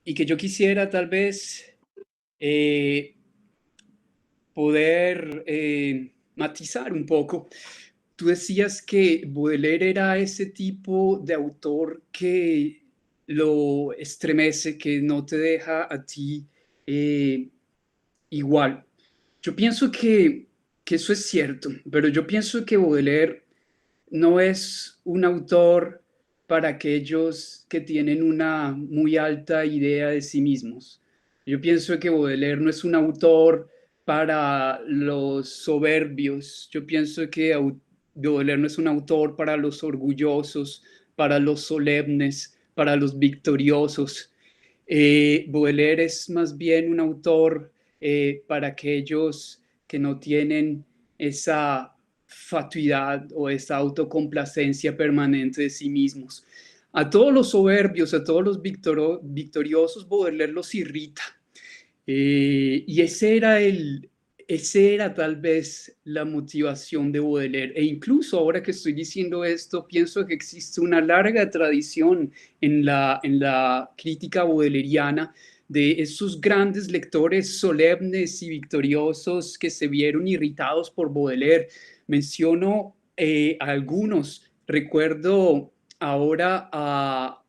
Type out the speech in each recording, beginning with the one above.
y que yo quisiera tal vez eh, poder matizar un poco. Tú decías que Baudelaire era ese tipo de autor que lo estremece, que no te deja a ti eh, igual. Yo pienso que eso es cierto, pero yo pienso que Baudelaire no es un autor para aquellos que tienen una muy alta idea de sí mismos. Yo pienso que Baudelaire no es un autor para los soberbios. Yo pienso que Baudelaire no es un autor para los orgullosos, para los solemnes, para los victoriosos. Baudelaire es más bien un autor para aquellos que no tienen esa fatuidad o esa autocomplacencia permanente de sí mismos. A todos los soberbios, a todos los victoriosos, Baudelaire los irrita. Y ese era tal vez la motivación de Baudelaire. E incluso ahora que estoy diciendo esto, pienso que existe una larga tradición en la crítica baudelairiana de esos grandes lectores solemnes y victoriosos que se vieron irritados por Baudelaire. Menciono algunos. Recuerdo ahora a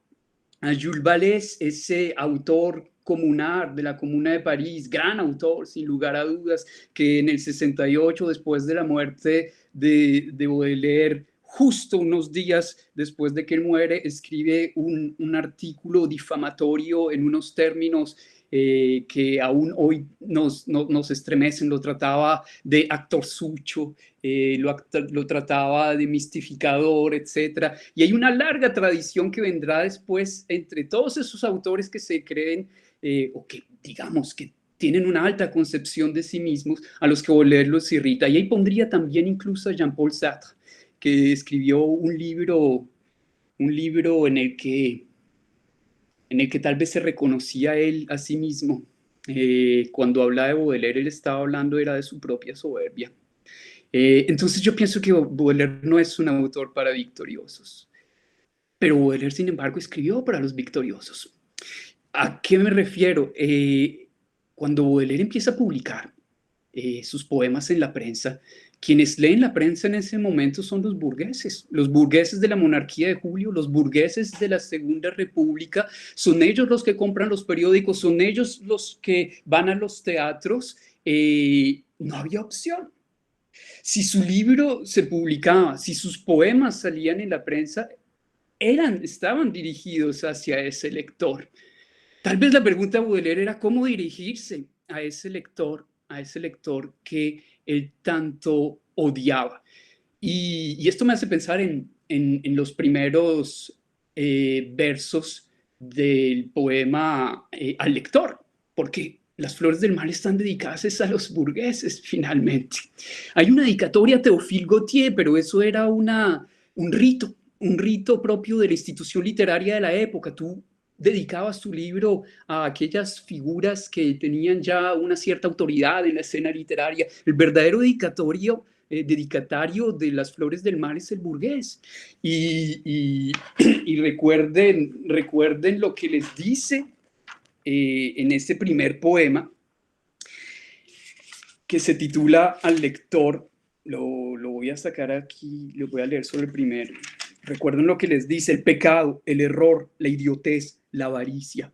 Jules Vallée, ese autor comunar de la Comuna de París, gran autor, sin lugar a dudas, que en el 68, después de la muerte de Baudelaire, justo unos días después de que él muere, escribe un artículo difamatorio en unos términos que aún hoy nos estremecen. Lo trataba de actorzucho, lo trataba de mistificador, etcétera. Y hay una larga tradición que vendrá después entre todos esos autores que se creen o que digamos que tienen una alta concepción de sí mismos, a los que Baudelaire los irrita. Y ahí pondría también incluso a Jean-Paul Sartre, que escribió un libro en el que tal vez se reconocía él a sí mismo. Cuando habla de Baudelaire, él estaba hablando era de su propia soberbia. Entonces yo pienso que Baudelaire no es un autor para victoriosos, pero Baudelaire, sin embargo, escribió para los victoriosos. ¿A qué me refiero? Cuando Baudelaire empieza a publicar sus poemas en la prensa, quienes leen la prensa en ese momento son los burgueses de la monarquía de Julio, los burgueses de la Segunda República, son ellos los que compran los periódicos, son ellos los que van a los teatros. No había opción. Si su libro se publicaba, si sus poemas salían en la prensa, estaban dirigidos hacia ese lector. Tal vez la pregunta de Baudelaire era cómo dirigirse a ese lector que él tanto odiaba. Y esto me hace pensar en los primeros versos del poema Al lector, porque las flores del mal están dedicadas a los burgueses, finalmente. Hay una dedicatoria a Théophile Gautier, pero eso era un rito propio de la institución literaria de la época. Tú dedicabas tu libro a aquellas figuras que tenían ya una cierta autoridad en la escena literaria. El verdadero dedicatario de las flores del mal es el burgués. Y recuerden lo que les dice en este primer poema, que se titula Al lector. Lo voy a sacar aquí, lo voy a leer sobre el primero. Recuerden lo que les dice: el pecado, el error, la idiotez, la avaricia.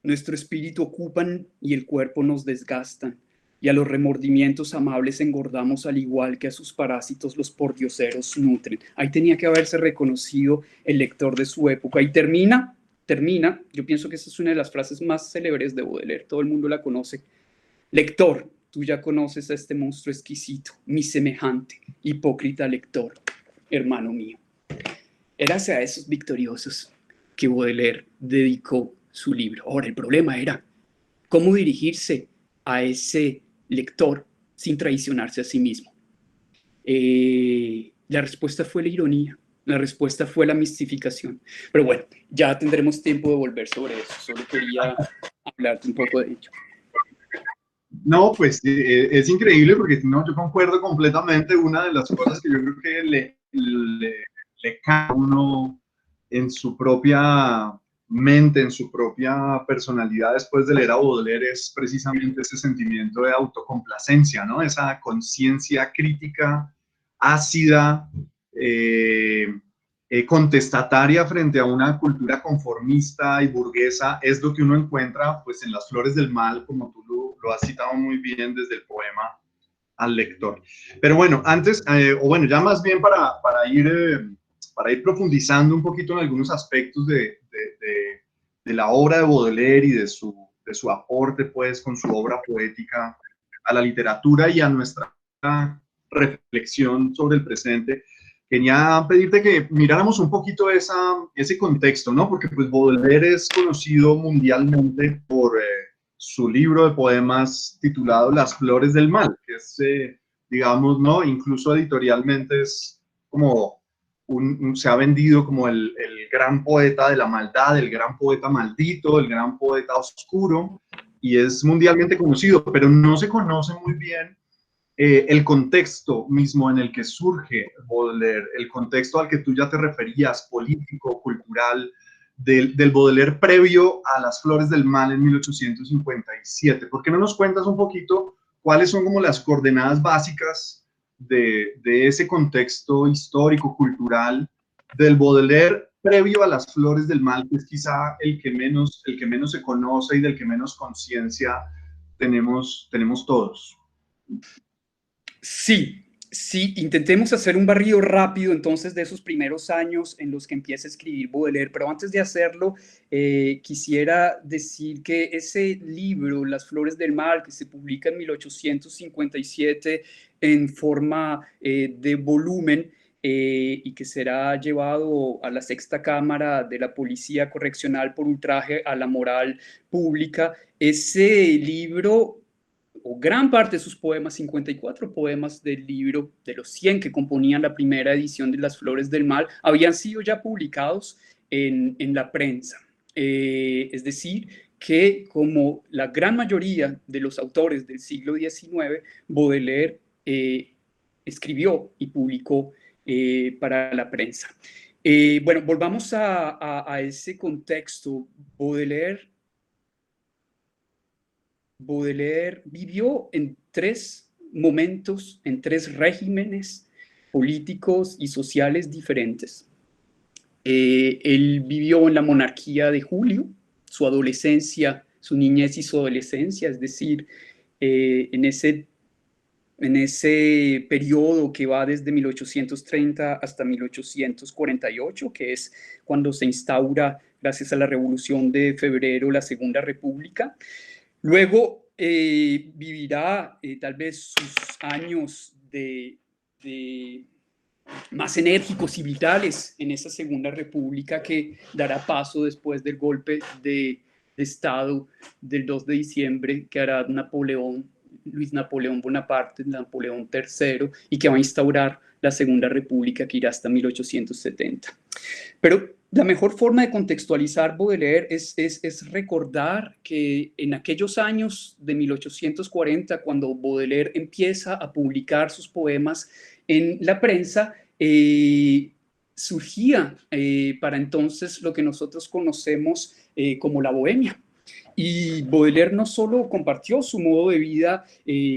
Nuestro espíritu ocupan y el cuerpo nos desgastan, y a los remordimientos amables engordamos al igual que a sus parásitos los pordioseros nutren. Ahí tenía que haberse reconocido el lector de su época. Y termina, yo pienso que esa es una de las frases más célebres de Baudelaire, todo el mundo la conoce. Lector, tú ya conoces a este monstruo exquisito, mi semejante, hipócrita lector, hermano mío. Era hacia esos victoriosos que Baudelaire dedicó su libro. Ahora, el problema era cómo dirigirse a ese lector sin traicionarse a sí mismo. La respuesta fue la ironía, la respuesta fue la mistificación. Pero bueno, ya tendremos tiempo de volver sobre eso. Solo quería hablarte un poco de ello. No, pues es increíble porque no, yo concuerdo completamente. Una de las cosas que yo creo que le cae a uno en su propia mente, en su propia personalidad después de leer a Baudelaire es precisamente ese sentimiento de autocomplacencia, ¿no? Esa conciencia crítica, ácida, eh, contestataria frente a una cultura conformista y burguesa, es lo que uno encuentra pues en Las Flores del Mal, como tú lo has citado muy bien desde el poema al lector. Pero bueno, antes, o bueno, ya más bien para ir profundizando un poquito en algunos aspectos de la obra de Baudelaire y de su aporte, pues, con su obra poética a la literatura y a nuestra reflexión sobre el presente, quería pedirte que miráramos un poquito ese contexto, ¿no? Porque pues Baudelaire es conocido mundialmente por su libro de poemas titulado Las Flores del Mal, que es, digamos, ¿no? Incluso editorialmente es como se ha vendido como el gran poeta de la maldad, el gran poeta maldito, el gran poeta oscuro, y es mundialmente conocido, pero no se conoce muy bien el contexto mismo en el que surge Baudelaire, el contexto al que tú ya te referías, político, cultural, del Baudelaire previo a Las Flores del Mal en 1857. ¿Por qué no nos cuentas un poquito cuáles son como las coordenadas básicas de ese contexto histórico, cultural, del Baudelaire previo a Las Flores del Mal, que es quizá el que menos se conoce y del que menos conciencia tenemos todos? Sí, sí, intentemos hacer un barrido rápido entonces de esos primeros años en los que empieza a escribir Baudelaire, pero antes de hacerlo, quisiera decir que ese libro, Las Flores del Mal, que se publica en 1857 en forma de volumen, y que será llevado a la sexta cámara de la Policía Correccional por ultraje a la moral pública, ese libro o gran parte de sus poemas, 54 poemas del libro, de los 100 que componían la primera edición de Las Flores del Mal, habían sido ya publicados en la prensa. Es decir, que como la gran mayoría de los autores del siglo XIX, Baudelaire escribió y publicó para la prensa. Bueno, volvamos a ese contexto. Baudelaire vivió en tres momentos, en tres regímenes políticos y sociales diferentes. Él vivió en la monarquía de Julio, su adolescencia, su niñez y su adolescencia, es decir, en ese periodo que va desde 1830 hasta 1848, que es cuando se instaura, gracias a la Revolución de Febrero, la Segunda República. Luego vivirá tal vez sus años de más enérgicos y vitales en esa Segunda República que dará paso después del golpe de Estado del 2 de diciembre que hará Luis Napoleón Bonaparte, Napoleón III, y que va a instaurar la Segunda República que irá hasta 1870. Pero la mejor forma de contextualizar Baudelaire es recordar que en aquellos años de 1840, cuando Baudelaire empieza a publicar sus poemas en la prensa, surgía para entonces lo que nosotros conocemos como la bohemia. Y Baudelaire no solo compartió su modo de vida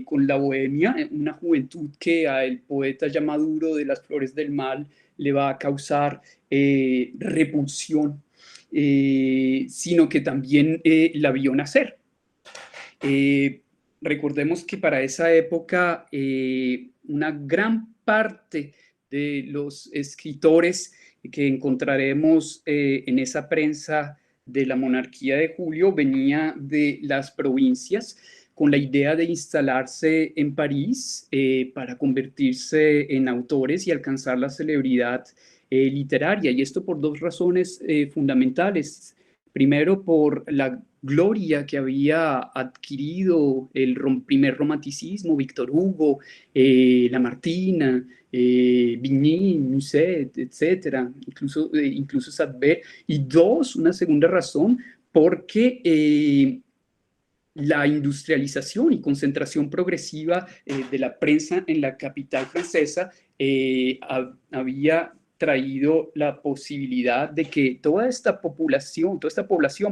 con la bohemia, una juventud que al poeta ya maduro de Las Flores del Mal le va a causar repulsión, sino que también la vio nacer. Recordemos que para esa época una gran parte de los escritores que encontraremos en esa prensa de la monarquía de Julio venía de las provincias con la idea de instalarse en París para convertirse en autores y alcanzar la celebridad literaria. Y esto por dos razones fundamentales. Primero, por la gloria que había adquirido el primer romanticismo, Víctor Hugo, Lamartine, Vigny, Musset, etcétera, incluso Sainte-Beuve. Y dos, una segunda razón, porque la industrialización y concentración progresiva de la prensa en la capital francesa había traído la posibilidad de que toda esta población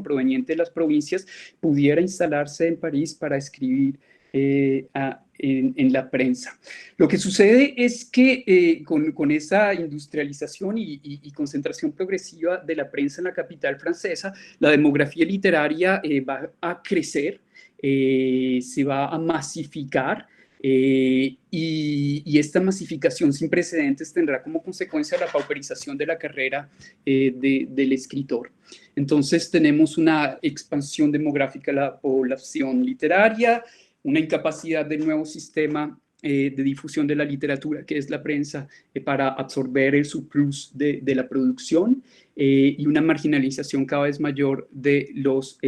proveniente de las provincias pudiera instalarse en París para escribir en la prensa. Lo que sucede es que con esa industrialización y concentración progresiva de la prensa en la capital francesa, la demografía literaria va a crecer, se va a masificar, y esta masificación sin precedentes tendrá como consecuencia la pauperización de la carrera del escritor. Entonces tenemos una expansión demográfica de la población literaria, una incapacidad del nuevo sistema de difusión de la literatura, que es la prensa, para absorber el surplus de la producción, y una marginalización cada vez mayor de los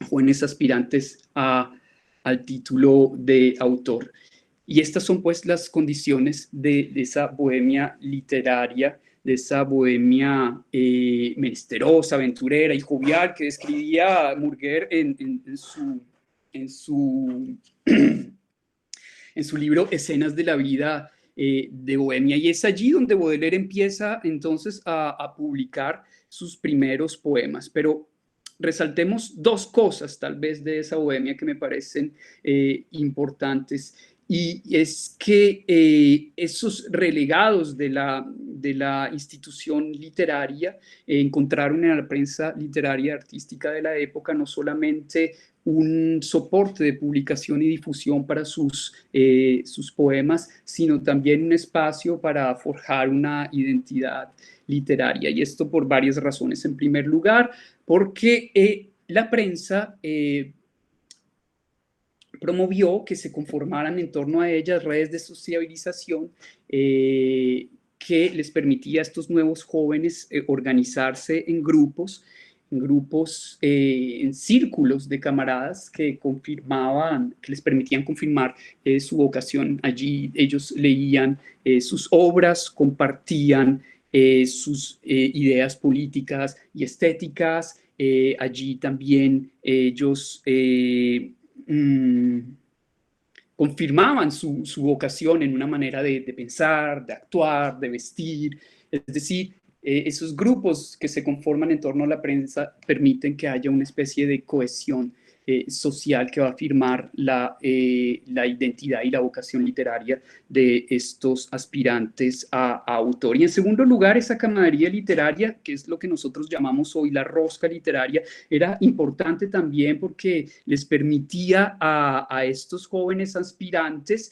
jóvenes aspirantes al título de autor. Y estas son pues las condiciones de esa bohemia literaria, de esa bohemia menesterosa, aventurera y jovial que describía Murger en su libro Escenas de la vida de Bohemia. Y es allí donde Baudelaire empieza entonces a publicar sus primeros poemas. Pero resaltemos dos cosas tal vez de esa bohemia que me parecen importantes, y es que esos relegados de la institución literaria encontraron en la prensa literaria artística de la época no solamente un soporte de publicación y difusión para sus poemas, sino también un espacio para forjar una identidad literaria. Y esto por varias razones. En primer lugar, porque la prensa promovió que se conformaran en torno a ellas redes de sociabilización que les permitía a estos nuevos jóvenes organizarse en grupos, en círculos de camaradas que les permitían confirmar su vocación. Allí ellos leían sus obras, compartían sus ideas políticas y estéticas. Allí también ellos confirmaban su vocación en una manera de pensar, de actuar, de vestir. Es decir, esos grupos que se conforman en torno a la prensa permiten que haya una especie de cohesión social que va a afirmar la identidad y la vocación literaria de estos aspirantes a autor. Y en segundo lugar, esa camaradería literaria, que es lo que nosotros llamamos hoy la rosca literaria, era importante también porque les permitía a estos jóvenes aspirantes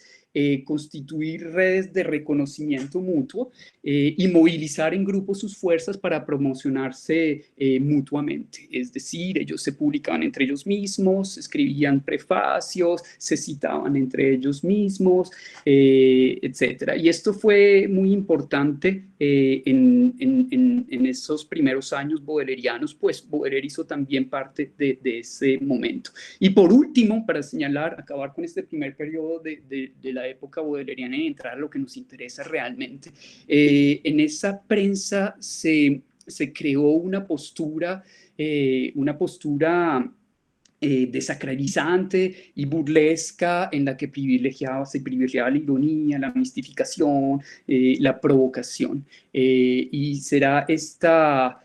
constituir redes de reconocimiento mutuo y movilizar en grupo sus fuerzas para promocionarse mutuamente. Es decir, ellos se publicaban entre ellos mismos, escribían prefacios, se citaban entre ellos mismos, etc. Y esto fue muy importante en esos primeros años bodelerianos, pues Baudelaire hizo también parte de ese momento. Y por último, para señalar, acabar con este primer periodo de la época bodeleriana y entrar a lo que nos interesa realmente, en esa prensa se creó una postura desacralizante y burlesca en la que se privilegiaba la ironía, la mistificación, la provocación. Y será esta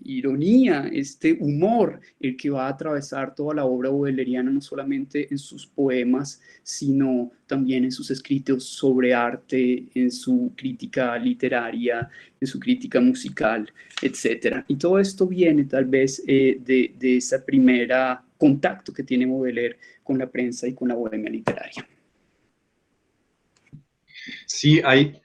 ironía, este humor, el que va a atravesar toda la obra bodeleriana, no solamente en sus poemas, sino también en sus escritos sobre arte, en su crítica literaria, en su crítica musical, etc. Y todo esto viene tal vez de ese primer contacto que tiene Baudelaire con la prensa y con la bohemia literaria. Sí, hay,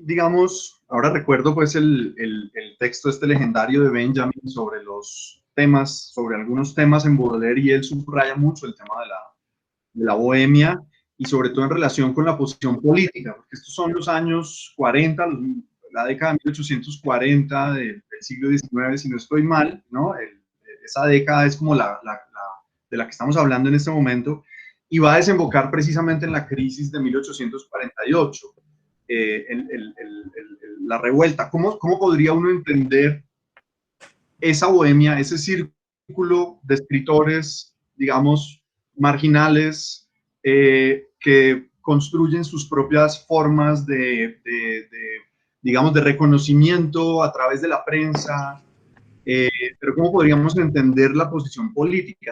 digamos, ahora recuerdo pues el texto este legendario de Benjamin sobre los temas, sobre algunos temas en Baudelaire, y él subraya mucho el tema de la bohemia y sobre todo en relación con la posición política, porque estos son los años 40, la década de 1840 del siglo XIX, si no estoy mal, ¿no? Esa década es como de la que estamos hablando en este momento, y va a desembocar precisamente en la crisis de 1848, la revuelta. ¿Cómo podría uno entender esa bohemia, ese círculo de escritores, digamos, marginales, que construyen sus propias formas de digamos, de reconocimiento a través de la prensa, pero ¿cómo podríamos entender la posición política?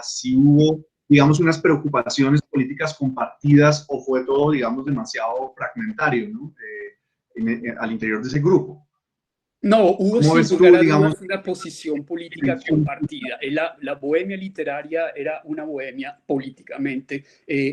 Si hubo, digamos, unas preocupaciones políticas compartidas o fue todo, digamos, demasiado fragmentario, ¿no? Al interior de ese grupo. No, hubo ¿Cómo sin ves lugar tú, a digamos, dudas una posición política compartida. La bohemia literaria era una bohemia políticamente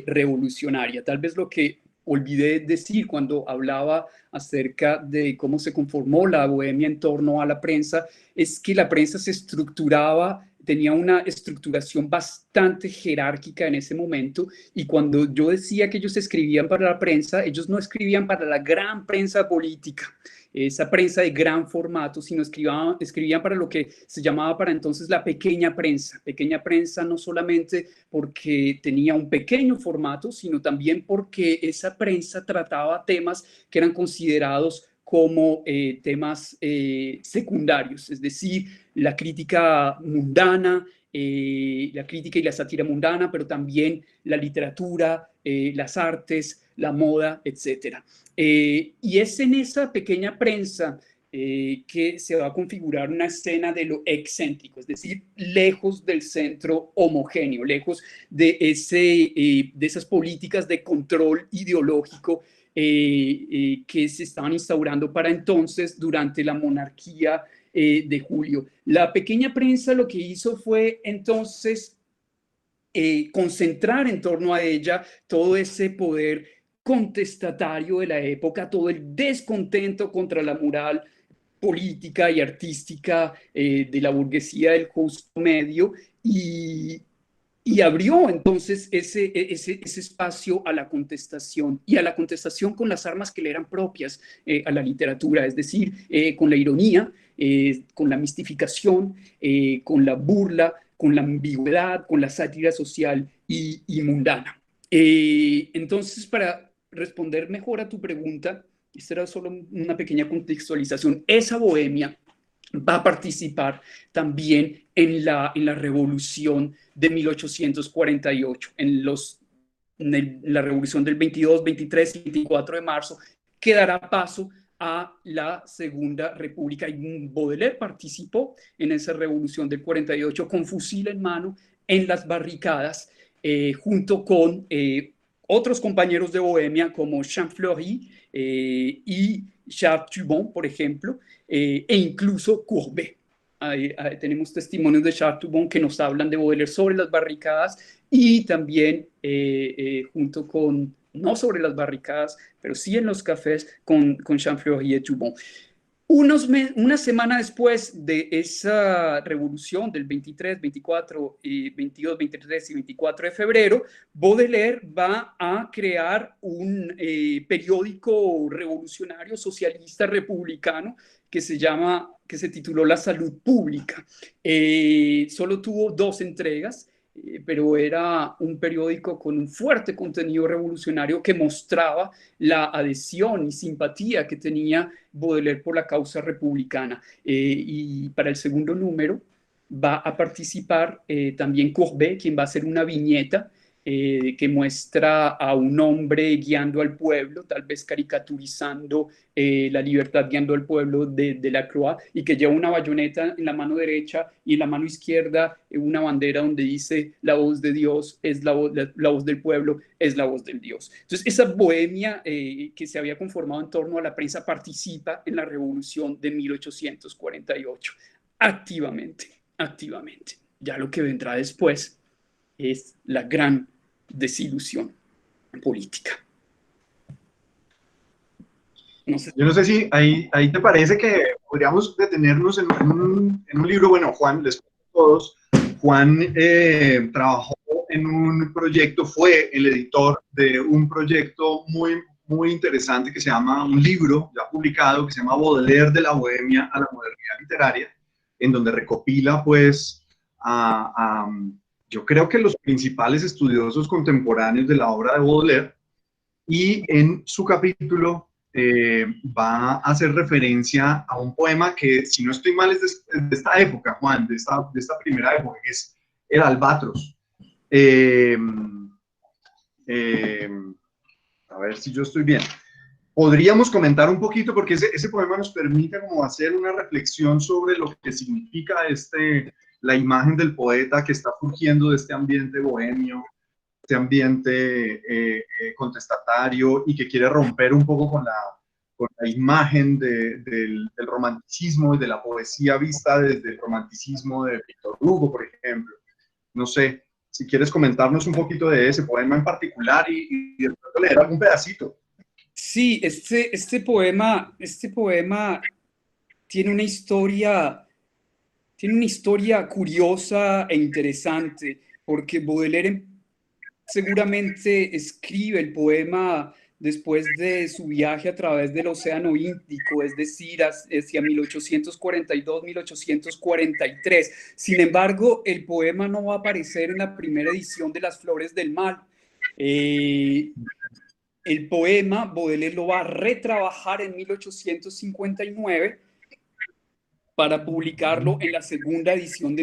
revolucionaria. Tal vez lo que olvidé decir cuando hablaba acerca de cómo se conformó la bohemia en torno a la prensa es que la prensa se estructuraba, tenía una estructuración bastante jerárquica en ese momento, y cuando yo decía que ellos escribían para la prensa, ellos no escribían para la gran prensa política, esa prensa de gran formato, sino escribían para lo que se llamaba para entonces la pequeña prensa no solamente porque tenía un pequeño formato, sino también porque esa prensa trataba temas que eran considerados como temas secundarios, es decir, la crítica mundana, la crítica y la sátira mundana, pero también la literatura, las artes, la moda, etcétera. Y es en esa pequeña prensa que se va a configurar una escena de lo excéntrico, es decir, lejos del centro homogéneo, lejos de esas políticas de control ideológico que se estaban instaurando para entonces durante la monarquía de Julio. La pequeña prensa lo que hizo fue entonces concentrar en torno a ella todo ese poder contestatario de la época, todo el descontento contra la moral política y artística de la burguesía del justo medio, y abrió entonces ese espacio a la contestación, y a la contestación con las armas que le eran propias a la literatura, es decir, con la ironía, con la mistificación, con la burla, con la ambigüedad, con la sátira social y mundana. Entonces, para responder mejor a tu pregunta, esta era solo una pequeña contextualización. Esa bohemia va a participar también en la revolución de 1848, en la revolución del 22, 23 y 24 de marzo, que dará paso a la Segunda República. Y Baudelaire participó en esa revolución del 48 con fusil en mano en las barricadas, junto con otros compañeros de Bohemia como Champfleury y Charles Tubon, por ejemplo, e incluso Courbet. Ahí tenemos testimonios de Charles Tubon que nos hablan de Baudelaire sobre las barricadas, y también junto con, no sobre las barricadas, pero sí en los cafés con Champfleury y Tubon. Una semana después de esa revolución del 23, 24, 22, 23 y 24 de febrero, Baudelaire va a crear un periódico revolucionario socialista republicano que se tituló La Salud Pública. Solo tuvo 2 entregas, pero era un periódico con un fuerte contenido revolucionario que mostraba la adhesión y simpatía que tenía Baudelaire por la causa republicana. Y para el segundo número va a participar también Courbet, quien va a hacer una viñeta que muestra a un hombre guiando al pueblo, tal vez caricaturizando la libertad guiando al pueblo de Lacroix, y que lleva una bayoneta en la mano derecha y en la mano izquierda una bandera donde dice: la voz de Dios es la voz del pueblo, es la voz del Dios. Entonces, esa bohemia que se había conformado en torno a la prensa participa en la revolución de 1848 activamente, activamente. Ya lo que vendrá después es la gran desilusión política. No sé. Yo no sé si ahí te parece que podríamos detenernos en un libro. Bueno, Juan, les cuento a todos, Juan trabajó en un proyecto, fue el editor de un proyecto muy, muy interesante que se llama, un libro ya publicado, que se llama Baudelaire de la Bohemia a la modernidad literaria, en donde recopila pues yo creo que los principales estudiosos contemporáneos de la obra de Baudelaire, y en su capítulo va a hacer referencia a un poema que, si no estoy mal, es de esta época, Juan, de esta primera época, que es El Albatros. A ver si yo estoy bien. podríamos comentar un poquito, porque ese poema nos permite como hacer una reflexión sobre lo que significa la imagen del poeta que está surgiendo de este ambiente bohemio, este ambiente contestatario y que quiere romper un poco con la imagen del romanticismo y de la poesía vista desde el romanticismo de Víctor Hugo, por ejemplo. No sé, si quieres comentarnos un poquito de ese poema en particular y después leer algún pedacito. Sí, este poema tiene una historia curiosa e interesante, porque Baudelaire seguramente escribe el poema después de su viaje a través del Océano Índico, es decir, hacia 1842-1843. Sin embargo, el poema no va a aparecer en la primera edición de Las Flores del Mal. El poema Baudelaire lo va a retrabajar en 1859 para publicarlo en la segunda edición,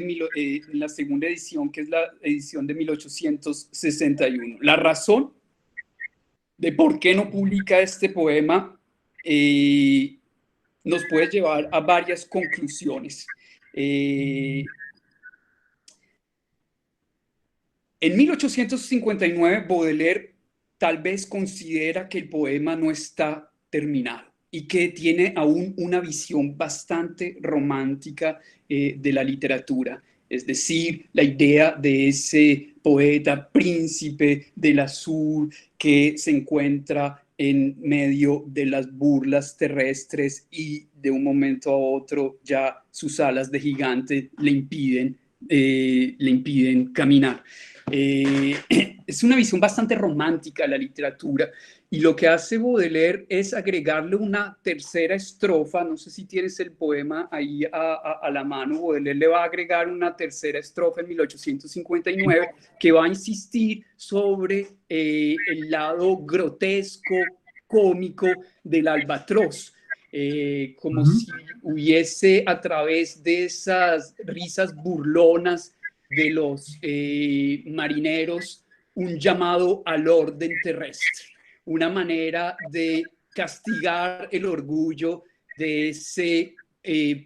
que es la edición de 1861. La razón de por qué no publica este poema nos puede llevar a varias conclusiones. En 1859, Baudelaire tal vez considera que el poema no está terminado y que tiene aún una visión bastante romántica de la literatura. Es decir, la idea de ese poeta príncipe del azul que se encuentra en medio de las burlas terrestres y de un momento a otro ya sus alas de gigante le impiden caminar. Es una visión bastante romántica de la literatura y lo que hace Baudelaire es agregarle una tercera estrofa. No sé si tienes el poema ahí a la mano. Baudelaire le va a agregar una tercera estrofa en 1859 que va a insistir sobre el lado grotesco, cómico del albatros. Como si hubiese a través de esas risas burlonas de los marineros un llamado al orden terrestre, una manera de castigar el orgullo de ese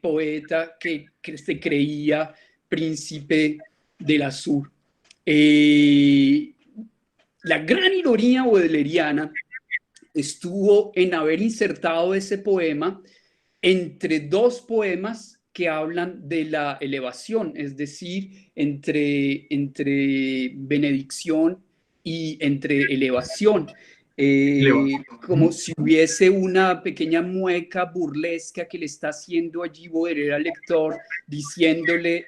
poeta que se creía príncipe del azul. La gran ironía baudeleriana estuvo en haber insertado ese poema entre dos poemas que hablan de la elevación, es decir, entre benedicción y entre elevación. Como si hubiese una pequeña mueca burlesca que le está haciendo allí Baudelaire al lector, diciéndole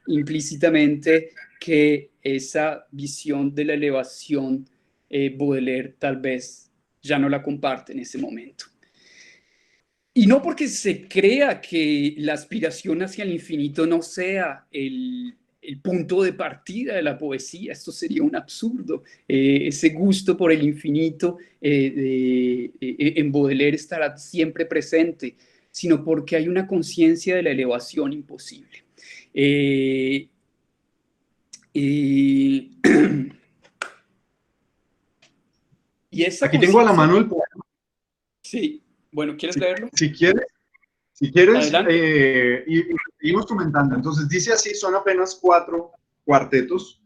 implícitamente que esa visión de la elevación Baudelaire tal vez ya no la comparte en ese momento. Y no porque se crea que la aspiración hacia el infinito no sea el punto de partida de la poesía, esto sería un absurdo. Ese gusto por el infinito en Baudelaire estará siempre presente, sino porque hay una conciencia de la elevación imposible. Y esa Aquí tengo a la mano el poema. Sí, bueno, ¿quieres leerlo? Si quieres Adelante. y seguimos comentando. Entonces dice así, son apenas 4 cuartetos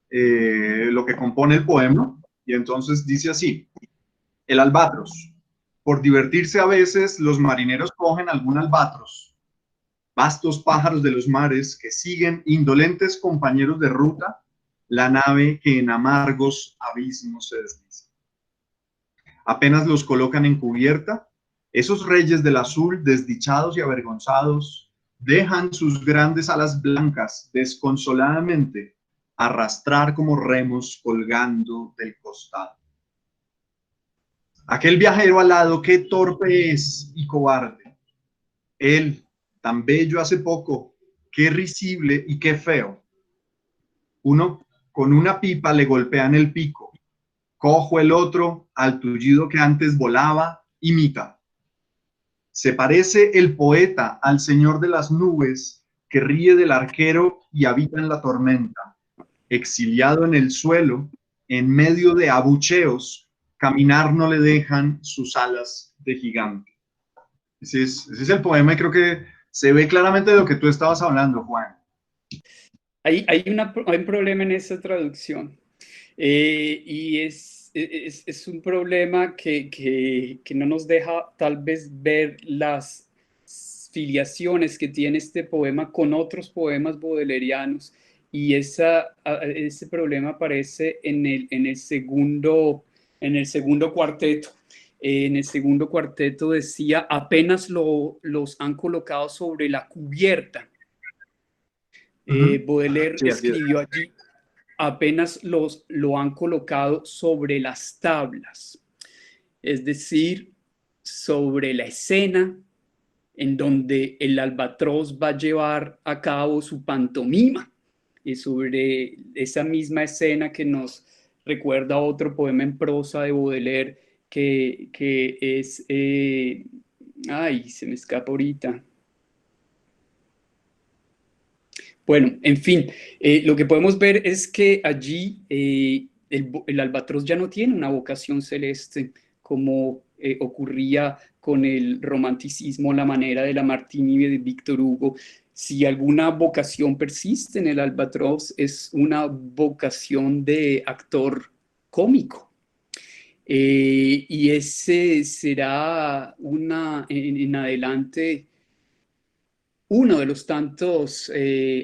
lo que compone el poema, y entonces dice así: el albatros. Por divertirse a veces, los marineros cogen algún albatros, vastos pájaros de los mares que siguen, indolentes compañeros de ruta, la nave que en amargos abismos se desliza. Apenas los colocan en cubierta, esos reyes del azul, desdichados y avergonzados, dejan sus grandes alas blancas desconsoladamente arrastrar como remos colgando del costado. Aquel viajero alado, qué torpe es y cobarde. Él, tan bello hace poco, qué risible y qué feo. Uno con una pipa le golpean el pico. Cojo el otro al tullido que antes volaba, imita. Se parece el poeta al señor de las nubes que ríe del arquero y habita en la tormenta. Exiliado en el suelo, en medio de abucheos, caminar no le dejan sus alas de gigante. Ese es el poema y creo que se ve claramente de lo que tú estabas hablando, Juan. Hay un problema en esa traducción y es un problema que no nos deja tal vez ver las filiaciones que tiene este poema con otros poemas bodelerianos y ese problema aparece en el segundo cuarteto. En el segundo cuarteto decía, apenas los han colocado sobre la cubierta. Baudelaire Sí, así es. escribió allí, apenas lo han colocado sobre las tablas, es decir, sobre la escena en donde el albatros va a llevar a cabo su pantomima, y sobre esa misma escena que nos recuerda otro poema en prosa de Baudelaire que es, ay, se me escapa ahorita. Bueno, en fin, lo que podemos ver es que allí el albatros ya no tiene una vocación celeste como ocurría con el romanticismo, la manera de Lamartine y de Víctor Hugo. Si alguna vocación persiste en el albatros es una vocación de actor cómico. Y ese será en adelante uno de los tantos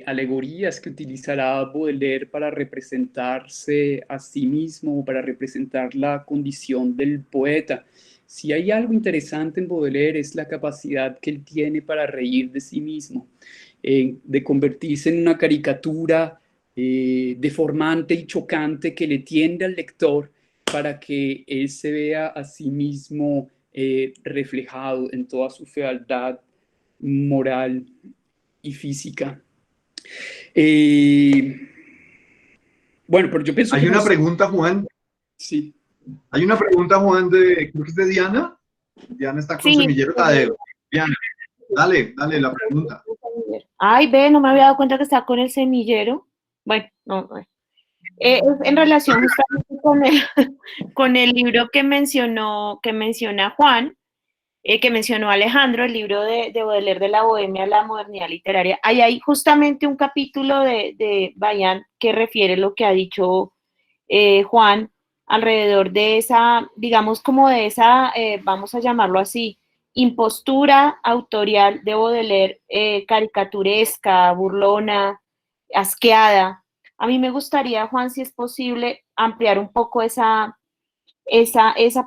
alegorías que utilizará Baudelaire para representarse a sí mismo, para representar la condición del poeta. Si hay algo interesante en Baudelaire es la capacidad que él tiene para reír de sí mismo, de convertirse en una caricatura deformante y chocante que le tiende al lector para que él se vea a sí mismo reflejado en toda su fealdad moral y física. Eh, bueno, pero yo pienso que Hay una hemos... pregunta, Juan. Sí. Hay una pregunta, Juan, creo que es de Diana. Diana está con Sí. Semillero Tadeo. Diana, dale la pregunta. Ay, ve, no me había dado cuenta que está con el semillero. Bueno, no. Es en relación justamente con el libro que menciona Juan, que mencionó Alejandro, el libro de Baudelaire de la Bohemia a la modernidad literaria. Ahí hay justamente un capítulo de Bayan que refiere lo que ha dicho Juan alrededor de esa, digamos como de esa, vamos a llamarlo así, impostura autorial de Baudelaire, caricaturesca, burlona, asqueada. A mí me gustaría, Juan, si es posible, ampliar un poco esa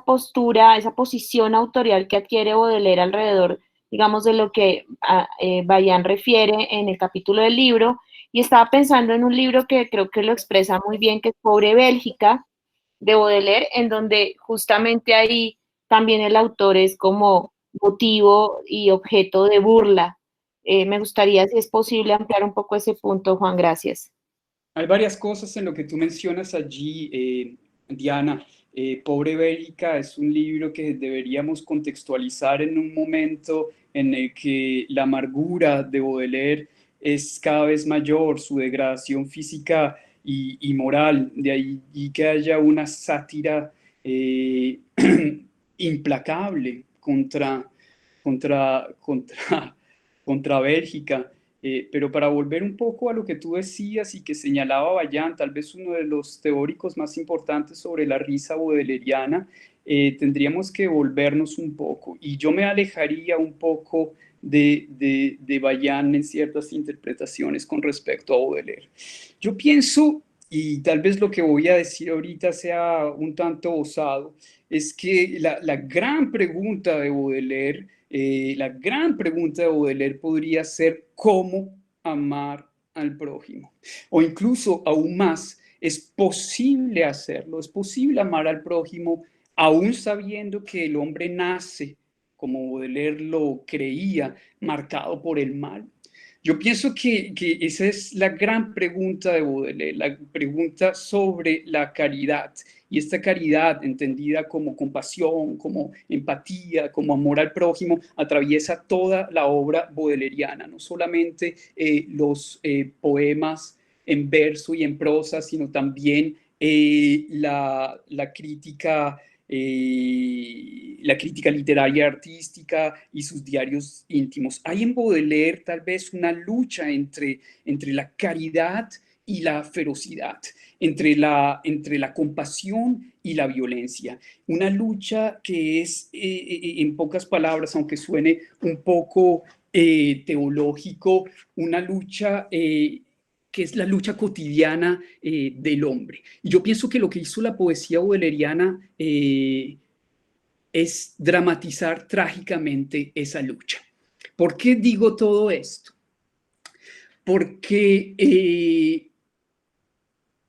postura, esa posición autorial que adquiere Baudelaire alrededor, digamos, de lo que Bayan refiere en el capítulo del libro. Y estaba pensando en un libro que creo que lo expresa muy bien, que es Pobre Bélgica, de Baudelaire, en donde justamente ahí también el autor es como motivo y objeto de burla. Me gustaría, si es posible, ampliar un poco ese punto, Juan, gracias. Hay varias cosas en lo que tú mencionas allí, Diana. Pobre Bélgica es un libro que deberíamos contextualizar en un momento en el que la amargura de Baudelaire es cada vez mayor, su degradación física y moral, de ahí y que haya una sátira implacable contra, contra, contra Bélgica. Pero para volver un poco a lo que tú decías y que señalaba Bayan, tal vez uno de los teóricos más importantes sobre la risa baudeleriana, tendríamos que volvernos un poco. Y yo me alejaría un poco de Bayan en ciertas interpretaciones con respecto a Baudelaire. Yo pienso, y tal vez lo que voy a decir ahorita sea un tanto osado, es que la gran pregunta de Baudelaire, la gran pregunta de Baudelaire podría ser cómo amar al prójimo. O incluso aún más, es posible hacerlo, es posible amar al prójimo aún sabiendo que el hombre nace, como Baudelaire lo creía, marcado por el mal. Yo pienso que esa es la gran pregunta de Baudelaire, la pregunta sobre la caridad. Y esta caridad, entendida como compasión, como empatía, como amor al prójimo, atraviesa toda la obra baudeleriana, no solamente los poemas en verso y en prosa, sino también la crítica la crítica literaria y artística y sus diarios íntimos. Hay en Baudelaire tal vez una lucha entre la caridad y la ferocidad, entre la compasión y la violencia. Una lucha que es, en pocas palabras, aunque suene un poco teológico, una lucha que es la lucha cotidiana del hombre. Y yo pienso que lo que hizo la poesía baudeleriana es dramatizar trágicamente esa lucha. ¿Por qué digo todo esto? Porque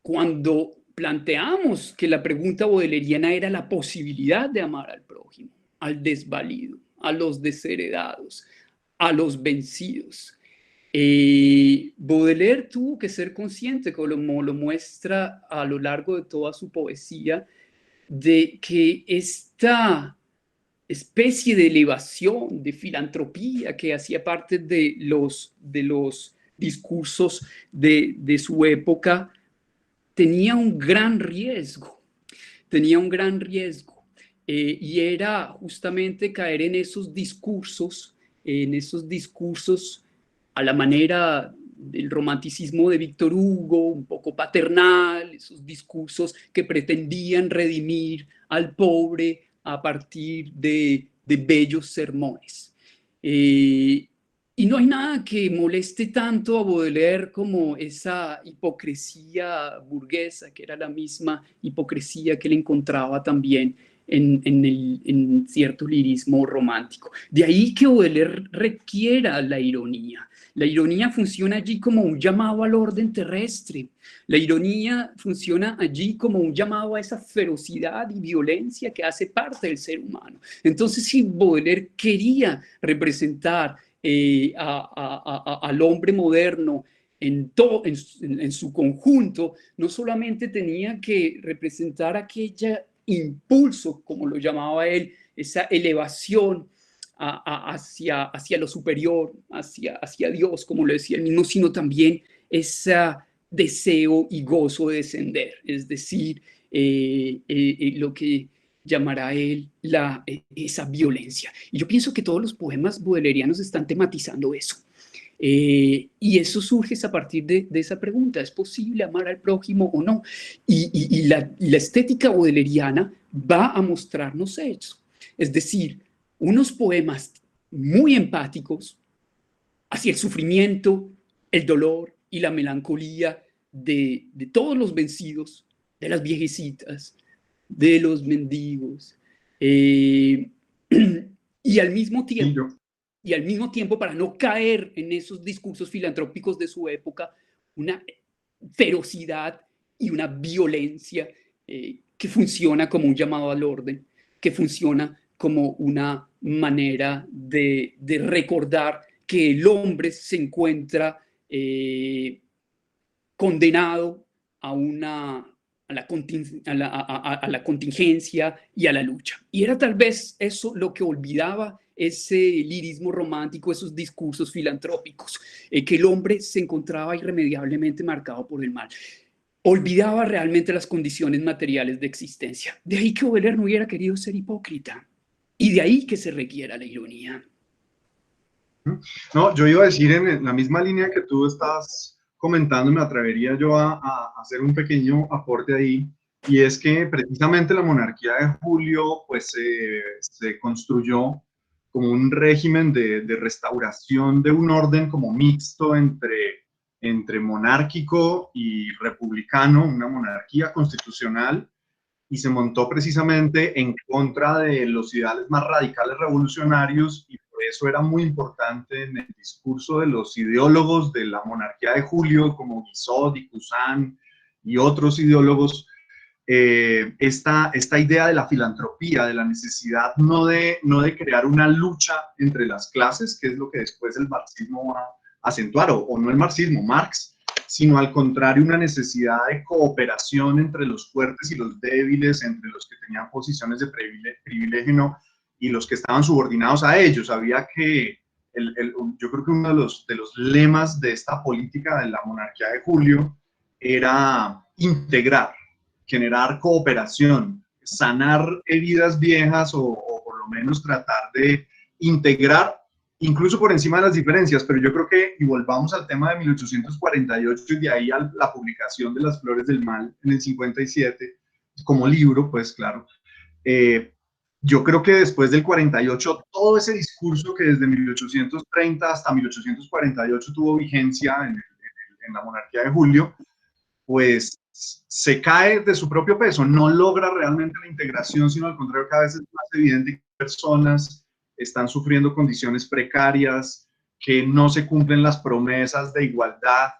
cuando planteamos que la pregunta baudeleriana era la posibilidad de amar al prójimo, al desvalido, a los desheredados, a los vencidos, Baudelaire tuvo que ser consciente, como lo muestra a lo largo de toda su poesía, de que esta especie de elevación, de filantropía que hacía parte de los discursos de su época, tenía un gran riesgo, y era justamente caer en esos discursos a la manera del romanticismo de Víctor Hugo, un poco paternal, esos discursos que pretendían redimir al pobre a partir de bellos sermones. Y no hay nada que moleste tanto a Baudelaire como esa hipocresía burguesa, que era la misma hipocresía que él encontraba también en cierto lirismo romántico. De ahí que Baudelaire requiera la ironía. La ironía funciona allí como un llamado al orden terrestre. La ironía funciona allí como un llamado a esa ferocidad y violencia que hace parte del ser humano. Entonces, si Baudelaire quería representar al hombre moderno en su conjunto, no solamente tenía que representar aquella impulso, como lo llamaba él, esa elevación hacia lo superior, hacia Dios, como lo decía él mismo, sino también ese deseo y gozo de descender, es decir, lo que llamará él esa violencia. Y yo pienso que todos los poemas baudelerianos están tematizando eso. Y eso surge a partir de esa pregunta: ¿es posible amar al prójimo o no? Y la estética baudeleriana va a mostrarnos eso. Es decir, unos poemas muy empáticos hacia el sufrimiento, el dolor y la melancolía de todos los vencidos, de las viejecitas, de los mendigos, y al mismo tiempo, para no caer en esos discursos filantrópicos de su época, una ferocidad y una violencia que funciona como un llamado al orden, que funciona como una manera de recordar que el hombre se encuentra condenado a la contingencia y a la lucha. Y era tal vez eso lo que olvidaba ese lirismo romántico, esos discursos filantrópicos, que el hombre se encontraba irremediablemente marcado por el mal. Olvidaba realmente las condiciones materiales de existencia. De ahí que Baudelaire no hubiera querido ser hipócrita. Y de ahí que se requiera la ironía. No, yo iba a decir en la misma línea que tú estás comentando, me atrevería yo a hacer un pequeño aporte ahí, y es que precisamente la monarquía de Julio pues se construyó como un régimen de restauración de un orden como mixto entre monárquico y republicano, una monarquía constitucional, y se montó precisamente en contra de los ideales más radicales revolucionarios, y por eso era muy importante en el discurso de los ideólogos de la monarquía de Julio, como Guizot y Cousin y otros ideólogos, esta idea de la filantropía, de la necesidad no de crear una lucha entre las clases, que es lo que después el marxismo va a acentuar, o no el marxismo, Marx, sino al contrario una necesidad de cooperación entre los fuertes y los débiles, entre los que tenían posiciones de privilegio y los que estaban subordinados a ellos. Había que, yo creo que uno de los lemas de esta política de la monarquía de Julio era integrar, generar cooperación, sanar heridas viejas o por lo menos tratar de integrar, incluso por encima de las diferencias, pero yo creo que, y volvamos al tema de 1848 y de ahí a la publicación de Las Flores del Mal en el 57, como libro, pues claro, yo creo que después del 48, todo ese discurso que desde 1830 hasta 1848 tuvo vigencia en la monarquía de Julio, pues se cae de su propio peso, no logra realmente la integración, sino al contrario, cada vez es más evidente que personas están sufriendo condiciones precarias, que no se cumplen las promesas de igualdad,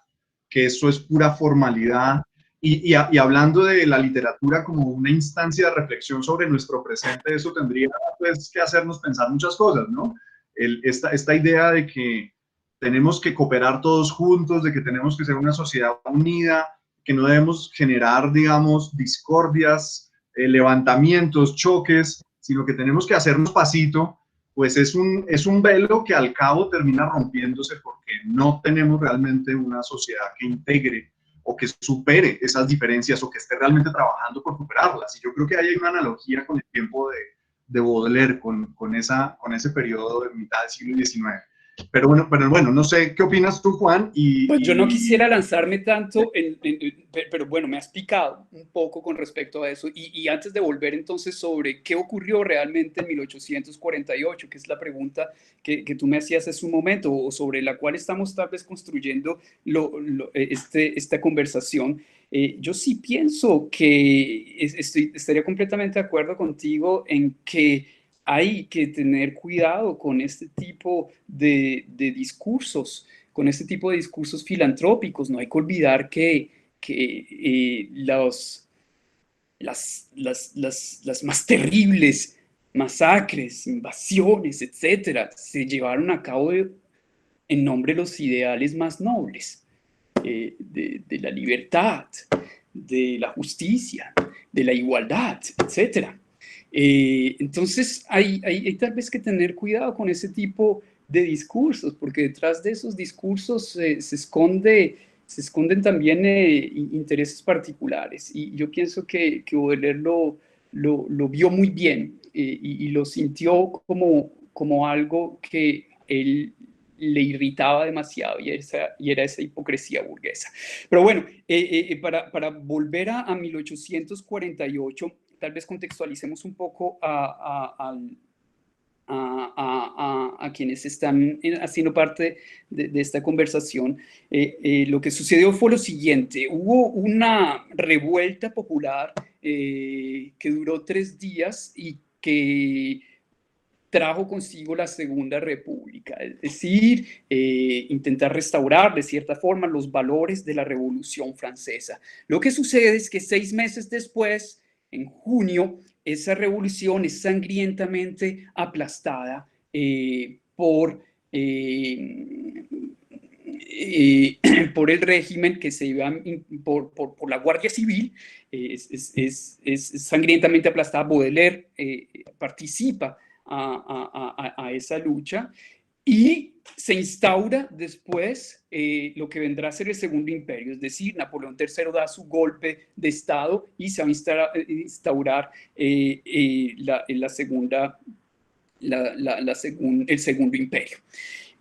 que eso es pura formalidad. Y hablando de la literatura como una instancia de reflexión sobre nuestro presente, eso tendría pues, que hacernos pensar muchas cosas, ¿no? Esta idea de que tenemos que cooperar todos juntos, de que tenemos que ser una sociedad unida, que no debemos generar, digamos, discordias, levantamientos, choques, sino que tenemos que hacernos pasito, pues es un velo que al cabo termina rompiéndose porque no tenemos realmente una sociedad que integre o que supere esas diferencias o que esté realmente trabajando por superarlas. Y yo creo que ahí hay una analogía con el tiempo de Baudelaire, con ese periodo de mitad del siglo XIX. Pero bueno, no sé, ¿qué opinas tú, Juan? Pues yo no quisiera lanzarme tanto, pero bueno, me has picado un poco con respecto a eso. Y antes de volver entonces sobre qué ocurrió realmente en 1848, que es la pregunta que tú me hacías hace un momento, o sobre la cual estamos tal vez construyendo esta conversación, yo sí pienso que estaría completamente de acuerdo contigo en que hay que tener cuidado con este tipo de discursos, con este tipo de discursos filantrópicos. No hay que olvidar que las más terribles masacres, invasiones, etcétera, se llevaron a cabo en nombre de los ideales más nobles, de la libertad, de la justicia, de la igualdad, etcétera. Entonces hay tal vez que tener cuidado con ese tipo de discursos, porque detrás de esos discursos se esconden también intereses particulares. Y yo pienso que Baudelaire lo vio muy bien y lo sintió como algo que él le irritaba demasiado y era esa hipocresía burguesa. Pero bueno, para volver a 1848, tal vez contextualicemos un poco a quienes están haciendo parte de esta conversación. Lo que sucedió fue lo siguiente: hubo una revuelta popular que duró 3 días y que trajo consigo la Segunda República, es decir, intentar restaurar de cierta forma los valores de la Revolución Francesa. Lo que sucede es que 6 meses después, en junio, esa revolución es sangrientamente aplastada por el régimen que se iba por la Guardia Civil. Es sangrientamente aplastada. Baudelaire participa a esa lucha y se instaura después lo que vendrá a ser el Segundo Imperio, es decir, Napoleón III da su golpe de Estado y se va a instaurar el Segundo Imperio.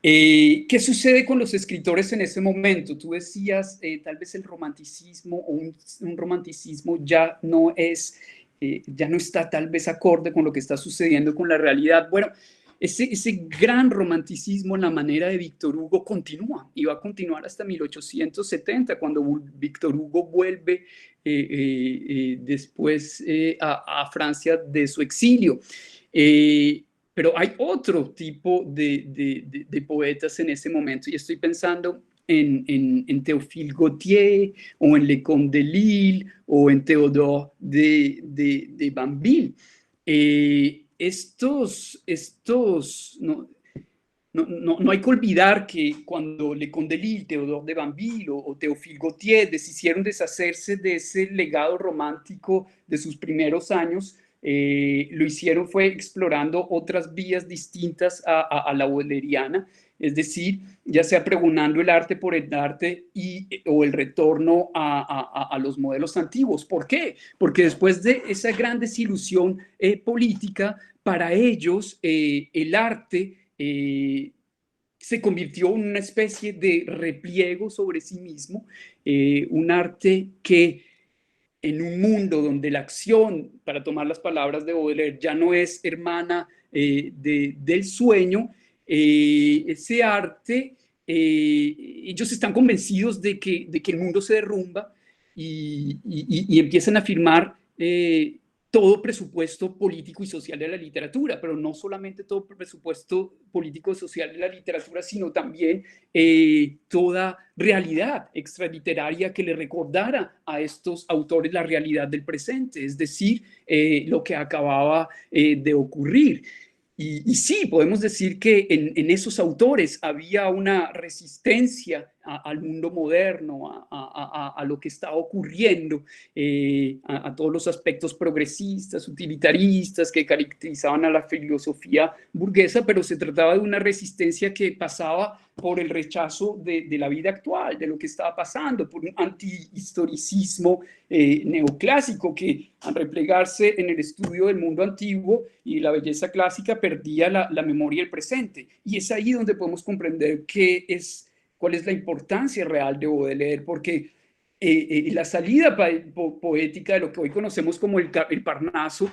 ¿Qué sucede con los escritores en ese momento? Tú decías, tal vez el romanticismo o un romanticismo ya no está tal vez acorde con lo que está sucediendo con la realidad. Bueno, ese gran romanticismo en la manera de Víctor Hugo continúa y va a continuar hasta 1870, cuando Víctor Hugo vuelve después a Francia de su exilio. Pero hay otro tipo de poetas en ese momento, y estoy pensando en Théophile Gautier, o en Leconte de Lisle, o en Théodore de Banville. No hay que olvidar que cuando Leconte de Lisle, Théodore de Banville o Théophile Gautier decidieron deshacerse de ese legado romántico de sus primeros años, lo hicieron fue explorando otras vías distintas a la baudeleriana, es decir, ya sea pregonando el arte por el arte o el retorno a los modelos antiguos. ¿Por qué? Porque después de esa gran desilusión política, para ellos el arte se convirtió en una especie de repliego sobre sí mismo, un arte que en un mundo donde la acción, para tomar las palabras de Baudelaire, ya no es hermana del sueño, ese arte, ellos están convencidos de que el mundo se derrumba y empiezan a afirmar todo presupuesto político y social de la literatura, pero no solamente todo presupuesto político y social de la literatura, sino también toda realidad extraliteraria que le recordara a estos autores la realidad del presente, es decir, lo que acababa de ocurrir. Y sí, podemos decir que en esos autores había una resistencia al mundo moderno, a lo que estaba ocurriendo, a todos los aspectos progresistas, utilitaristas que caracterizaban a la filosofía burguesa, pero se trataba de una resistencia que pasaba por el rechazo de la vida actual, de lo que estaba pasando, por un antihistoricismo neoclásico que al replegarse en el estudio del mundo antiguo y la belleza clásica perdía la memoria del presente. Y es ahí donde podemos comprender cuál es la importancia real de Baudelaire, porque la salida poética de lo que hoy conocemos como el Parnaso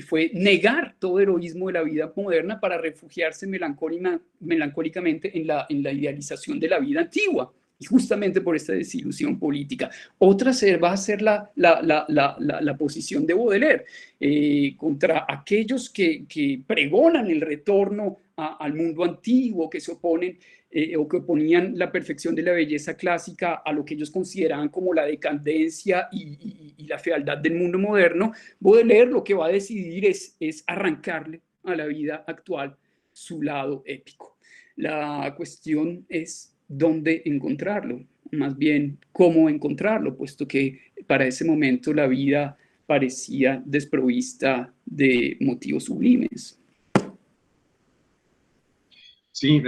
fue negar todo heroísmo de la vida moderna para refugiarse melancólicamente en la idealización de la vida antigua. Y justamente por esta desilusión política. Otra va a ser la posición de Baudelaire contra aquellos que pregonan el retorno al mundo antiguo, que se oponen o que oponían la perfección de la belleza clásica a lo que ellos consideraban como la decadencia y la fealdad del mundo moderno. Baudelaire lo que va a decidir es arrancarle a la vida actual su lado épico. La cuestión es dónde encontrarlo, más bien cómo encontrarlo, puesto que para ese momento la vida parecía desprovista de motivos sublimes. Sí,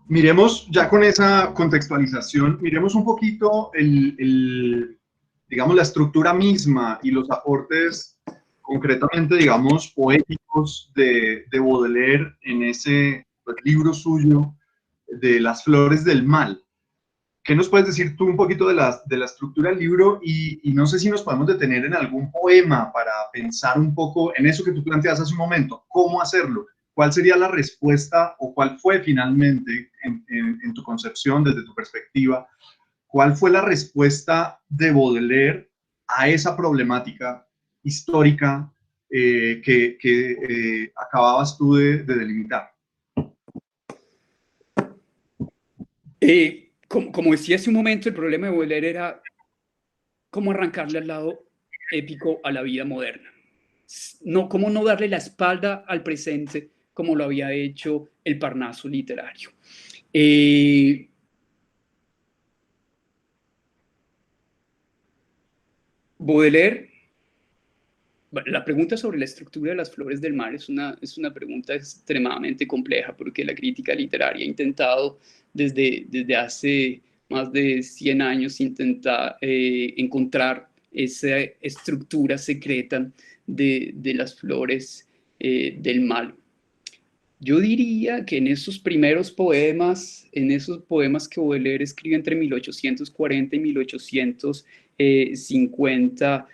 miremos ya con esa contextualización, miremos un poquito digamos, la estructura misma y los aportes concretamente, digamos, poéticos de Baudelaire en ese libro suyo de Las Flores del Mal. ¿Qué nos puedes decir tú un poquito de la estructura del libro? Y no sé si nos podemos detener en algún poema para pensar un poco en eso que tú planteas hace un momento, cómo hacerlo. ¿Cuál sería la respuesta o cuál fue finalmente, en tu concepción, desde tu perspectiva, cuál fue la respuesta de Baudelaire a esa problemática histórica que acababas tú de delimitar? Como decía hace un momento, el problema de Baudelaire era cómo arrancarle al lado épico a la vida moderna. No, cómo no darle la espalda al presente como lo había hecho el Parnaso literario. Baudelaire, la pregunta sobre la estructura de Las Flores del Mal es una pregunta extremadamente compleja, porque la crítica literaria ha intentado desde hace más de 100 años encontrar esa estructura secreta de las flores del mal. Yo diría que en esos primeros poemas, en esos poemas que Baudelaire escribe entre 1840 y 1850,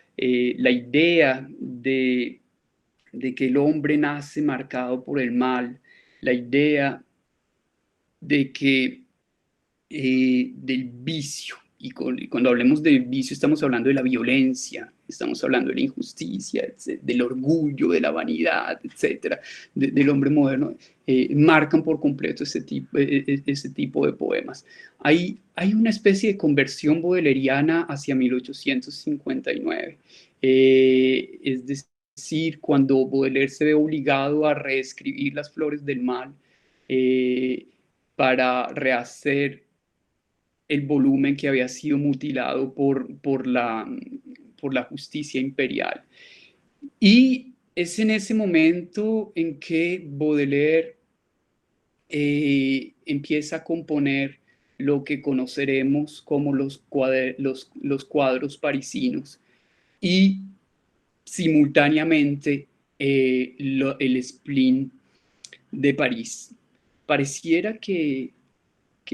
la idea de que el hombre nace marcado por el mal, la idea de que del vicio, y cuando hablemos de vicio estamos hablando de la violencia, estamos hablando de la injusticia, del orgullo, de la vanidad, etcétera, del hombre moderno, marcan por completo ese tipo de poemas. Hay una especie de conversión baudeleriana hacia 1859, es decir, cuando Baudelaire se ve obligado a reescribir Las Flores del Mal para rehacer el volumen que había sido mutilado por la justicia imperial. Y es en ese momento en que Baudelaire empieza a componer lo que conoceremos como los cuadros parisinos y simultáneamente el spleen de París. Pareciera que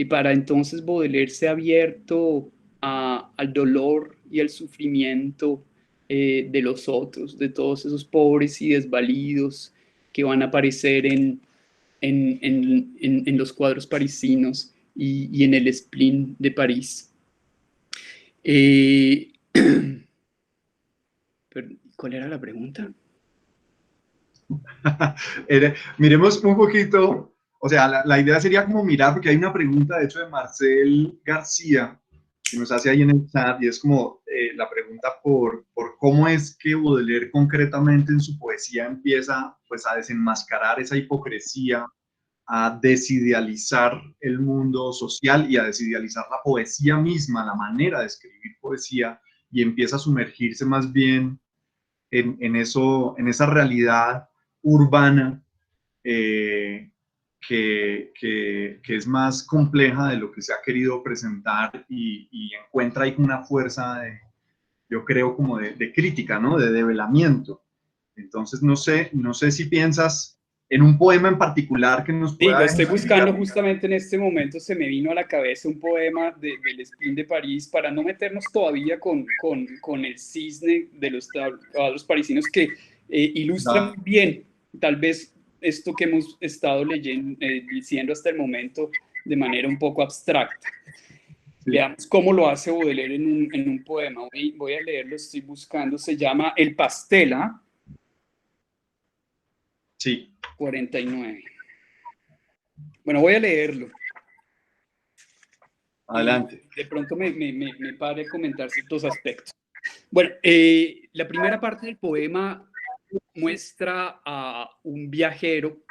para entonces Baudelaire se ha abierto al dolor y al sufrimiento de los otros, de todos esos pobres y desvalidos que van a aparecer en los cuadros parisinos y en el spleen de París. ¿Cuál era la pregunta? Miremos un poquito, o sea, la idea sería como mirar, porque hay una pregunta, de hecho, de Marcel García, que nos hace ahí en el chat, y es como la pregunta por cómo es que Baudelaire concretamente en su poesía empieza pues a desenmascarar esa hipocresía, a desidealizar el mundo social y a desidealizar la poesía misma, la manera de escribir poesía, y empieza a sumergirse más bien en esa realidad urbana que es más compleja de lo que se ha querido presentar y encuentra ahí una fuerza, yo creo, como de crítica, ¿no? De develamiento. Entonces, no sé si piensas en un poema en particular que nos pueda... Sí, lo estoy buscando justamente en este momento, se me vino a la cabeza un poema del spleen de París, para no meternos todavía con el cisne de los cuadros parisinos, que ilustra muy bien, tal vez, esto que hemos estado leyendo, diciendo hasta el momento de manera un poco abstracta. Sí. Veamos cómo lo hace Baudelaire en un poema. Voy a leerlo, estoy buscando, se llama El pastel, ¿ah? Sí. 49. Bueno, voy a leerlo. Adelante. Y de pronto me pare a comentar ciertos aspectos. Bueno, la primera parte del poema muestra a un viajero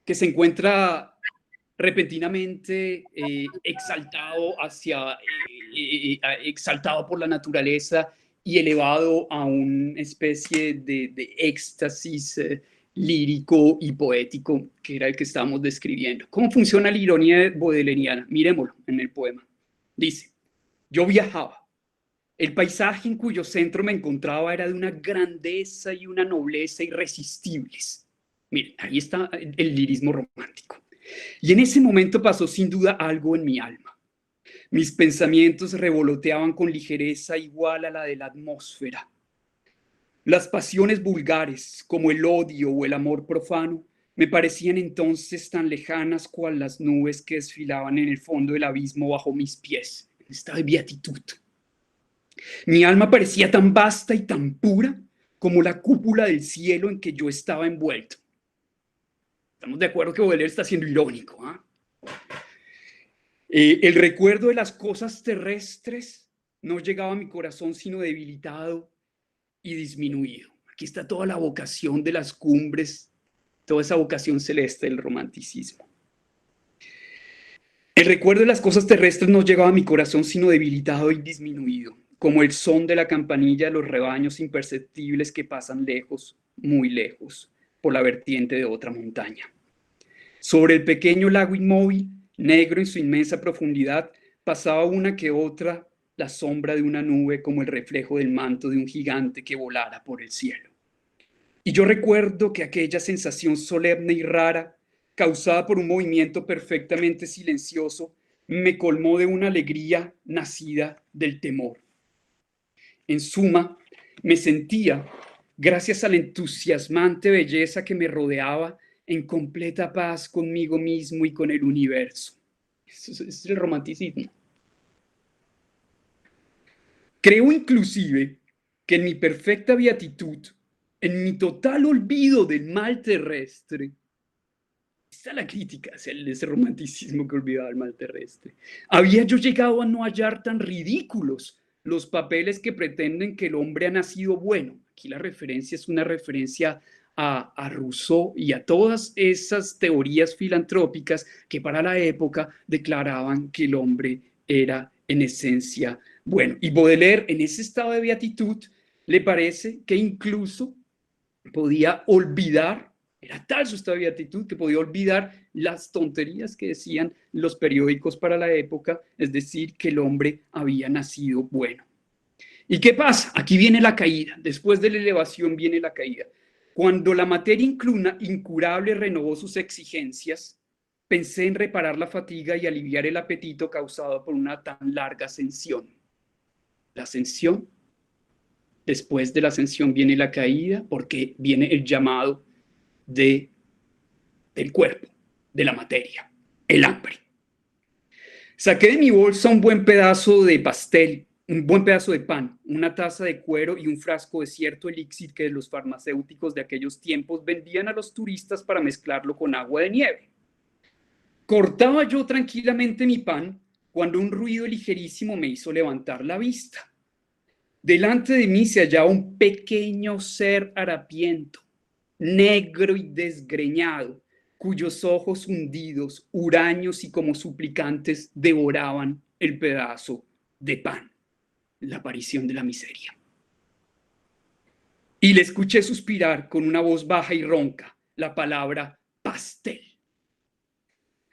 que se encuentra repentinamente exaltado exaltado por la naturaleza y elevado a una especie de éxtasis lírico y poético, que era el que estábamos describiendo. ¿Cómo funciona la ironía baudeleriana? Miremoslo en el poema. Dice: yo viajaba. El paisaje en cuyo centro me encontraba era de una grandeza y una nobleza irresistibles. Miren, ahí está el lirismo romántico. Y en ese momento pasó sin duda algo en mi alma. Mis pensamientos revoloteaban con ligereza igual a la de la atmósfera. Las pasiones vulgares, como el odio o el amor profano, me parecían entonces tan lejanas cual las nubes que desfilaban en el fondo del abismo bajo mis pies, en esta beatitud. Mi alma parecía tan vasta y tan pura como la cúpula del cielo en que yo estaba envuelto. Estamos de acuerdo que Baudelaire está siendo irónico, ¿eh? El recuerdo de las cosas terrestres no llegaba a mi corazón sino debilitado y disminuido. Aquí está toda la vocación de las cumbres, toda esa vocación celeste del romanticismo. El recuerdo de las cosas terrestres no llegaba a mi corazón sino debilitado y disminuido, como el son de la campanilla de los rebaños imperceptibles que pasan lejos, muy lejos, por la vertiente de otra montaña. Sobre el pequeño lago inmóvil, negro en su inmensa profundidad, pasaba una que otra la sombra de una nube como el reflejo del manto de un gigante que volara por el cielo. Y yo recuerdo que aquella sensación solemne y rara, causada por un movimiento perfectamente silencioso, me colmó de una alegría nacida del temor. En suma, me sentía, gracias a la entusiasmante belleza que me rodeaba, en completa paz conmigo mismo y con el universo. Eso es el romanticismo. Creo inclusive que en mi perfecta beatitud, en mi total olvido del mal terrestre, está la crítica hacia ese romanticismo que olvidaba el mal terrestre, había yo llegado a no hallar tan ridículos los papeles que pretenden que el hombre ha nacido bueno. Aquí la referencia es una referencia a Rousseau y a todas esas teorías filantrópicas que para la época declaraban que el hombre era en esencia bueno. Y Baudelaire, en ese estado de beatitud, le parece que incluso podía olvidar, era tal su estado de beatitud que podía olvidar las tonterías que decían los periódicos para la época, es decir, que el hombre había nacido bueno. ¿Y qué pasa? Aquí viene la caída. Después de la elevación viene la caída. Cuando la materia incurable renovó sus exigencias, pensé en reparar la fatiga y aliviar el apetito causado por una tan larga ascensión. La ascensión, después de la ascensión viene la caída, porque viene el llamado del cuerpo, de la materia, el hambre. Saqué de mi bolsa un buen pedazo de pastel, un buen pedazo de pan, una taza de cuero y un frasco de cierto elixir que los farmacéuticos de aquellos tiempos vendían a los turistas para mezclarlo con agua de nieve. Cortaba yo tranquilamente mi pan cuando un ruido ligerísimo me hizo levantar la vista. Delante de mí se hallaba un pequeño ser harapiento, negro y desgreñado, cuyos ojos hundidos, huraños y como suplicantes, devoraban el pedazo de pan, la aparición de la miseria. Y le escuché suspirar con una voz baja y ronca la palabra pastel.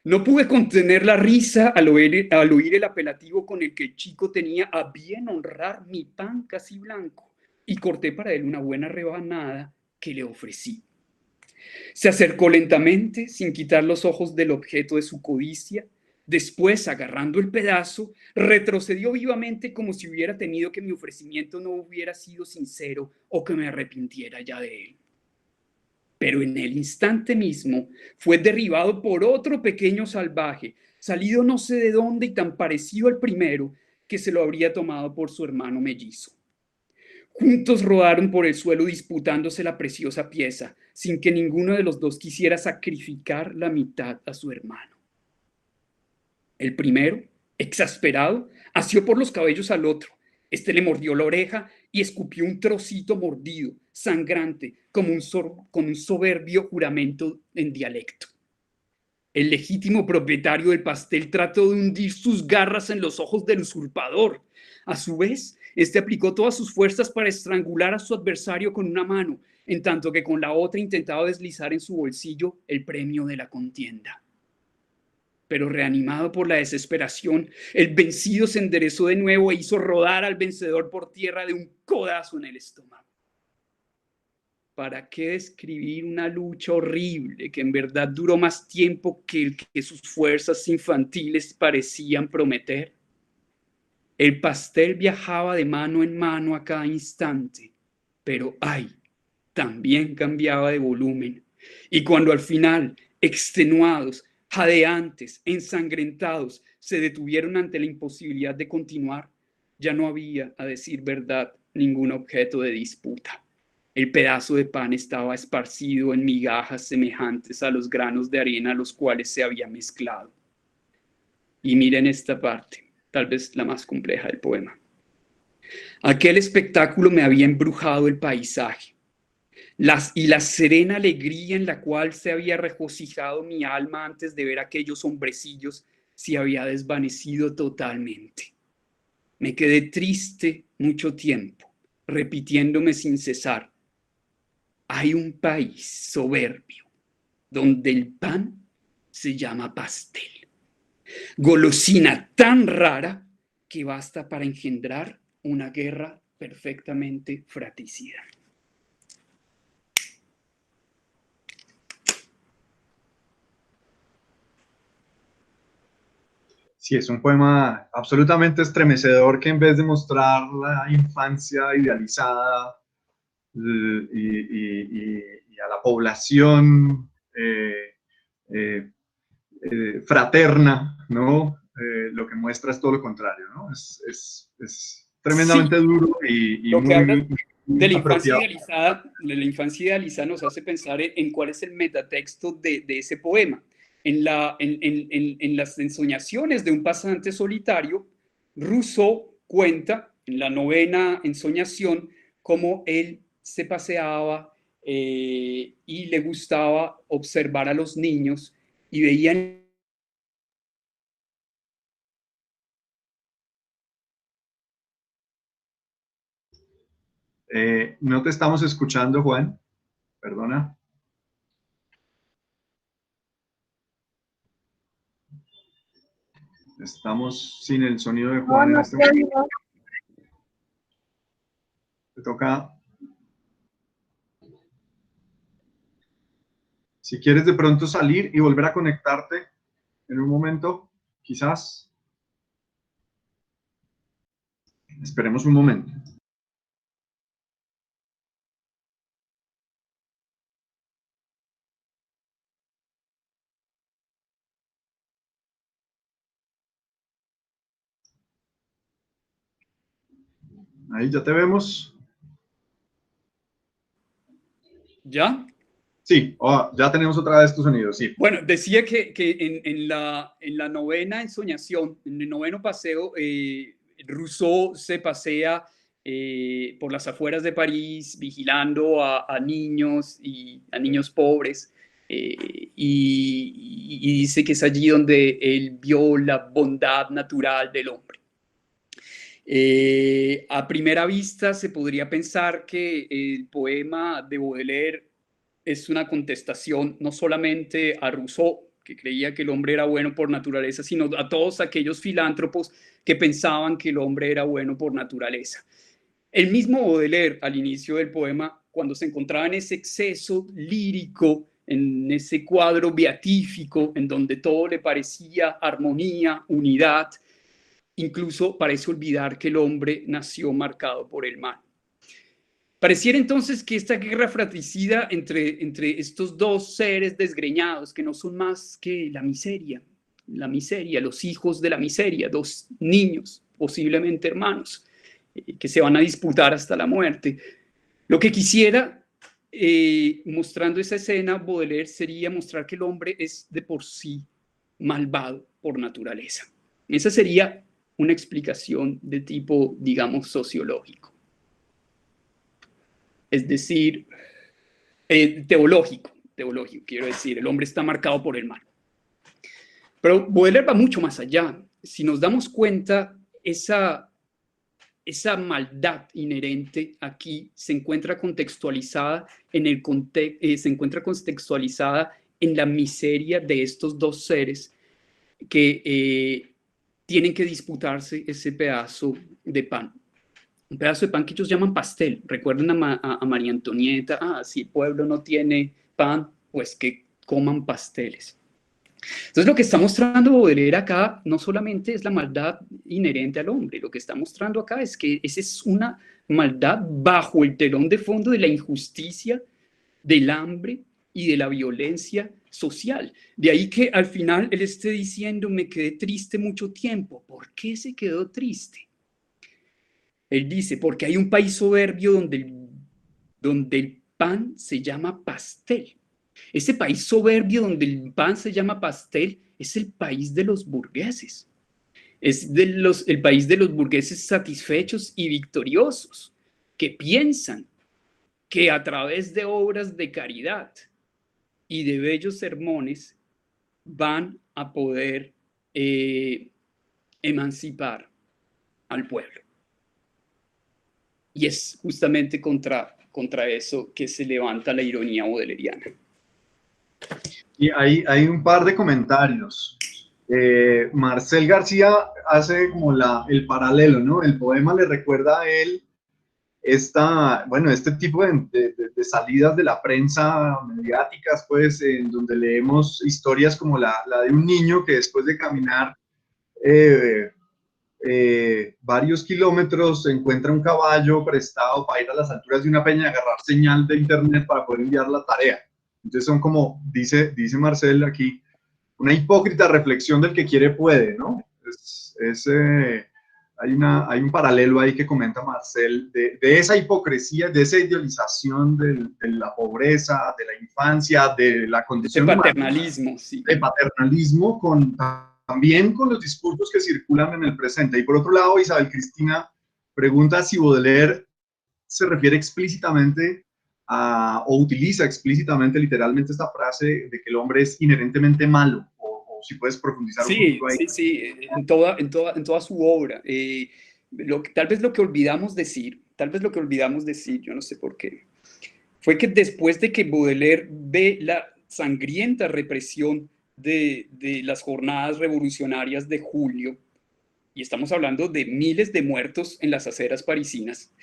No pude contener la risa al oír el apelativo con el que el chico tenía a bien honrar mi pan casi blanco, y corté para él una buena rebanada que le ofrecí. Se acercó lentamente, sin quitar los ojos del objeto de su codicia. Después, agarrando el pedazo, retrocedió vivamente como si hubiera temido que mi ofrecimiento no hubiera sido sincero o que me arrepintiera ya de él. Pero en el instante mismo fue derribado por otro pequeño salvaje, salido no sé de dónde y tan parecido al primero que se lo habría tomado por su hermano mellizo. Juntos rodaron por el suelo disputándose la preciosa pieza, sin que ninguno de los dos quisiera sacrificar la mitad a su hermano. El primero, exasperado, asió por los cabellos al otro. Este le mordió la oreja y escupió un trocito mordido, sangrante, con un soberbio juramento en dialecto. El legítimo propietario del pastel trató de hundir sus garras en los ojos del usurpador. A su vez, este aplicó todas sus fuerzas para estrangular a su adversario con una mano, en tanto que con la otra intentaba deslizar en su bolsillo el premio de la contienda. Pero reanimado por la desesperación, el vencido se enderezó de nuevo e hizo rodar al vencedor por tierra de un codazo en el estómago. ¿Para qué describir una lucha horrible que en verdad duró más tiempo que el que sus fuerzas infantiles parecían prometer? El pastel viajaba de mano en mano a cada instante, pero ¡ay! También cambiaba de volumen. Y cuando al final, extenuados, jadeantes, ensangrentados, se detuvieron ante la imposibilidad de continuar, ya no había, a decir verdad, ningún objeto de disputa. El pedazo de pan estaba esparcido en migajas semejantes a los granos de arena a los cuales se había mezclado. Y miren esta parte, tal vez la más compleja del poema. Aquel espectáculo me había embrujado el paisaje, y la serena alegría en la cual se había regocijado mi alma antes de ver aquellos hombrecillos se había desvanecido totalmente. Me quedé triste mucho tiempo, repitiéndome sin cesar: hay un país soberbio donde el pan se llama pastel, golosina tan rara que basta para engendrar una guerra perfectamente fratricida. Sí, es un poema absolutamente estremecedor que en vez de mostrar la infancia idealizada y a la población fraterna, ¿no? Lo que muestra es todo lo contrario, ¿no? Es tremendamente Sí, duro y lo que habla de la infancia apropiado. idealizada nos hace pensar en cuál es el metatexto de ese poema. En las ensoñaciones de un pasante solitario, Rousseau cuenta en la novena ensoñación cómo él se paseaba y le gustaba observar a los niños y veían. No te estamos escuchando, Juan. Perdona. Estamos sin el sonido de Juan en este momento. Te toca. Si quieres de pronto salir y volver a conectarte en un momento, quizás. Esperemos un momento. Ahí ya te vemos. ¿Ya? Sí, ya tenemos otra vez tu sonido, sí. Bueno, decía que en la novena ensoñación, en el noveno paseo, Rousseau se pasea por las afueras de París vigilando a niños y a niños pobres y dice que es allí donde él vio la bondad natural del hombre. A primera vista se podría pensar que el poema de Baudelaire es una contestación no solamente a Rousseau, que creía que el hombre era bueno por naturaleza, sino a todos aquellos filántropos que pensaban que el hombre era bueno por naturaleza. El mismo Baudelaire, al inicio del poema, cuando se encontraba en ese exceso lírico, en ese cuadro beatífico, en donde todo le parecía armonía, unidad, incluso parece olvidar que el hombre nació marcado por el mal. Pareciera entonces que esta guerra fratricida entre estos dos seres desgreñados, que no son más que la miseria, los hijos de la miseria, dos niños, posiblemente hermanos, que se van a disputar hasta la muerte. Lo que quisiera, mostrando esa escena, Baudelaire, sería mostrar que el hombre es de por sí malvado por naturaleza. Esa sería una explicación de tipo, digamos, sociológico. Es decir, teológico, quiero decir, el hombre está marcado por el mal. Pero Baudelaire va mucho más allá. Si nos damos cuenta, esa maldad inherente aquí se encuentra contextualizada en la miseria de estos dos seres que tienen que disputarse ese pedazo de pan. Un pedazo de pan que ellos llaman pastel. Recuerden a María Antonieta, si el pueblo no tiene pan, pues que coman pasteles. Entonces lo que está mostrando Baudelaire acá no solamente es la maldad inherente al hombre, lo que está mostrando acá es que esa es una maldad bajo el telón de fondo de la injusticia, del hambre y de la violencia social. De ahí que al final él esté diciendo, me quedé triste mucho tiempo. ¿Por qué se quedó triste? Él dice, porque hay un país soberbio donde el pan se llama pastel. Ese país soberbio donde el pan se llama pastel es el país de los burgueses. Es el país de los burgueses satisfechos y victoriosos, que piensan que a través de obras de caridad y de bellos sermones van a poder emancipar al pueblo. Y es justamente contra eso que se levanta la ironía baudeleriana. Y hay un par de comentarios. Marcel García hace como el paralelo, ¿no? El poema le recuerda a él este tipo de salidas de la prensa mediáticas, pues, en donde leemos historias como la de un niño que después de caminar varios kilómetros encuentra un caballo prestado para ir a las alturas de una peña y agarrar señal de internet para poder enviar la tarea. Entonces son como, dice Marcel aquí, una hipócrita reflexión del que quiere puede, ¿no? Hay un paralelo ahí que comenta Marcel de esa hipocresía, de esa idealización de la pobreza, de la infancia, de la condición de paternalismo, humana, sí. De paternalismo también con los discursos que circulan en el presente. Y por otro lado, Isabel Cristina pregunta si Baudelaire se refiere explícitamente o utiliza explícitamente, literalmente, esta frase de que el hombre es inherentemente malo, o si puedes profundizar un poquito ahí. Sí, en toda su obra. Tal vez lo que olvidamos decir, yo no sé por qué, fue que después de que Baudelaire ve la sangrienta represión de las jornadas revolucionarias de julio, y estamos hablando de miles de muertos en las aceras parisinas,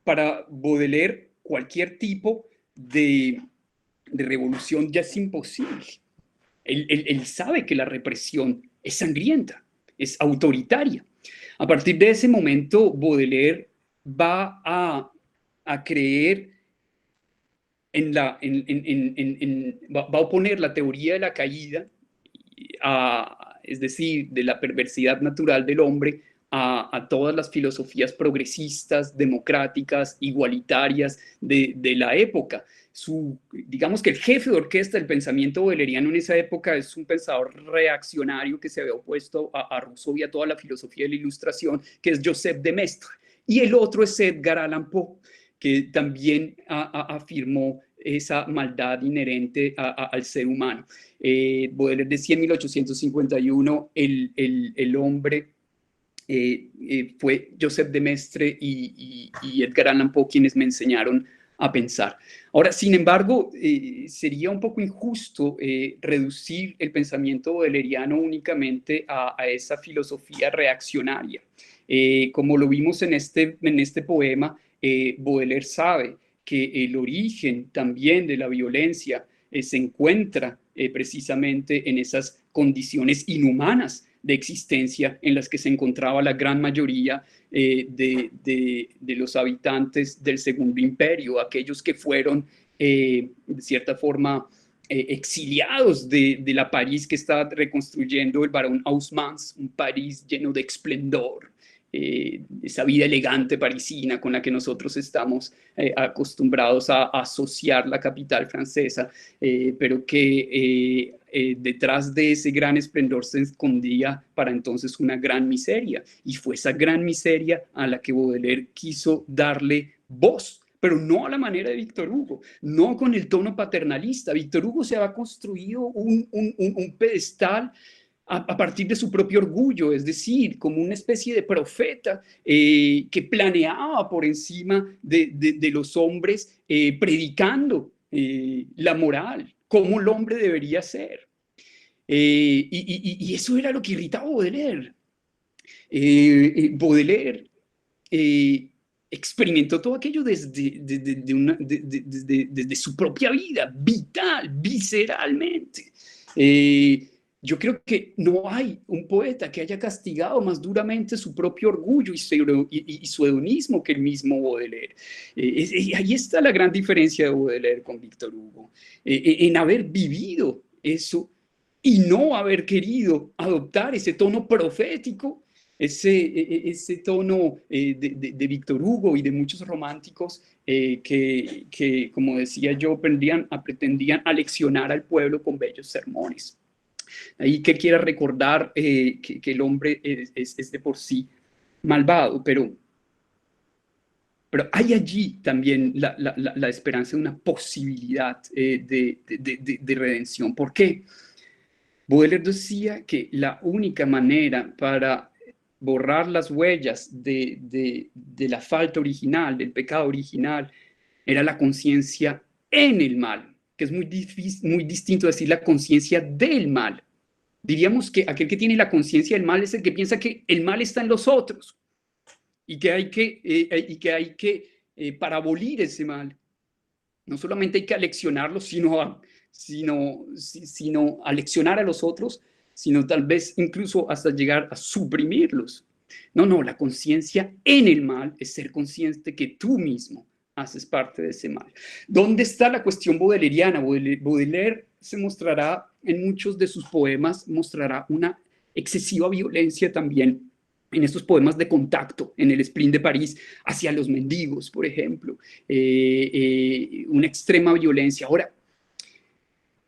para Baudelaire cualquier tipo de revolución ya es imposible. Él sabe que la represión es sangrienta, es autoritaria. A partir de ese momento, Baudelaire va a creer va a oponer la teoría de la caída, es decir, de la perversidad natural del hombre, a todas las filosofías progresistas, democráticas, igualitarias de la época. Digamos que el jefe de orquesta del pensamiento bodeleriano en esa época es un pensador reaccionario que se había opuesto a Rousseau y a toda la filosofía de la Ilustración, que es Joseph de Maistre. Y el otro es Edgar Allan Poe, que también afirmó esa maldad inherente al ser humano. Baudelaire decía en 1851, el hombre fue Joseph de Maistre y Edgar Allan Poe quienes me enseñaron a pensar. Ahora, sin embargo, sería un poco injusto reducir el pensamiento baudeleriano únicamente a esa filosofía reaccionaria. Como lo vimos en este poema, Baudelaire sabe que el origen también de la violencia se encuentra precisamente en esas condiciones inhumanas de existencia en las que se encontraba la gran mayoría de los habitantes del Segundo Imperio, aquellos que fueron, de cierta forma, exiliados de la París que está reconstruyendo el barón Haussmann, un París lleno de esplendor, esa vida elegante parisina con la que nosotros estamos acostumbrados a asociar la capital francesa, pero que detrás de ese gran esplendor se escondía para entonces una gran miseria, y fue esa gran miseria a la que Baudelaire quiso darle voz, pero no a la manera de Víctor Hugo, no con el tono paternalista. Víctor Hugo se había construido un pedestal a partir de su propio orgullo, es decir, como una especie de profeta que planeaba por encima de los hombres, predicando la moral, cómo el hombre debería ser. Y eso era lo que irritaba a Baudelaire. Baudelaire experimentó todo aquello desde su propia vida, vital, visceralmente. Yo creo que no hay un poeta que haya castigado más duramente su propio orgullo y su hedonismo que el mismo Baudelaire. Ahí está la gran diferencia de Baudelaire con Víctor Hugo, en haber vivido eso y no haber querido adoptar ese tono profético, ese tono de Víctor Hugo y de muchos románticos que, como decía yo, pretendían aleccionar al pueblo con bellos sermones. Ahí que quiera recordar que el hombre es de por sí malvado, pero hay allí también la esperanza de una posibilidad de redención. ¿Por qué? Baudelaire decía que la única manera para borrar las huellas de la falta original, del pecado original, era la conciencia en el mal, que es muy distinto decir la conciencia del mal. Diríamos que aquel que tiene la conciencia del mal es el que piensa que el mal está en los otros y que hay que para abolir ese mal, no solamente hay que aleccionarlo, sino aleccionar a los otros, sino tal vez incluso hasta llegar a suprimirlos. No, la conciencia en el mal es ser consciente que tú mismo haces parte de ese mal. ¿Dónde está la cuestión baudeleriana? Baudelaire se mostrará en muchos de sus poemas, mostrará una excesiva violencia también en estos poemas de contacto, en el Spleen de París, hacia los mendigos, por ejemplo, una extrema violencia. Ahora,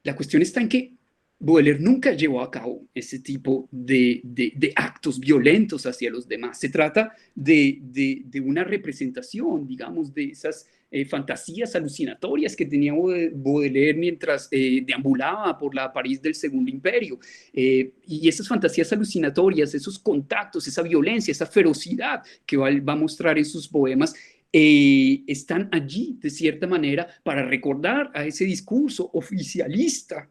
la cuestión está en que Baudelaire nunca llevó a cabo ese tipo de actos violentos hacia los demás. Se trata de una representación, digamos, de esas fantasías alucinatorias que tenía Baudelaire mientras deambulaba por la París del Segundo Imperio. Y esas fantasías alucinatorias, esos contactos, esa violencia, esa ferocidad que va a mostrar en sus poemas, están allí, de cierta manera, para recordar a ese discurso oficialista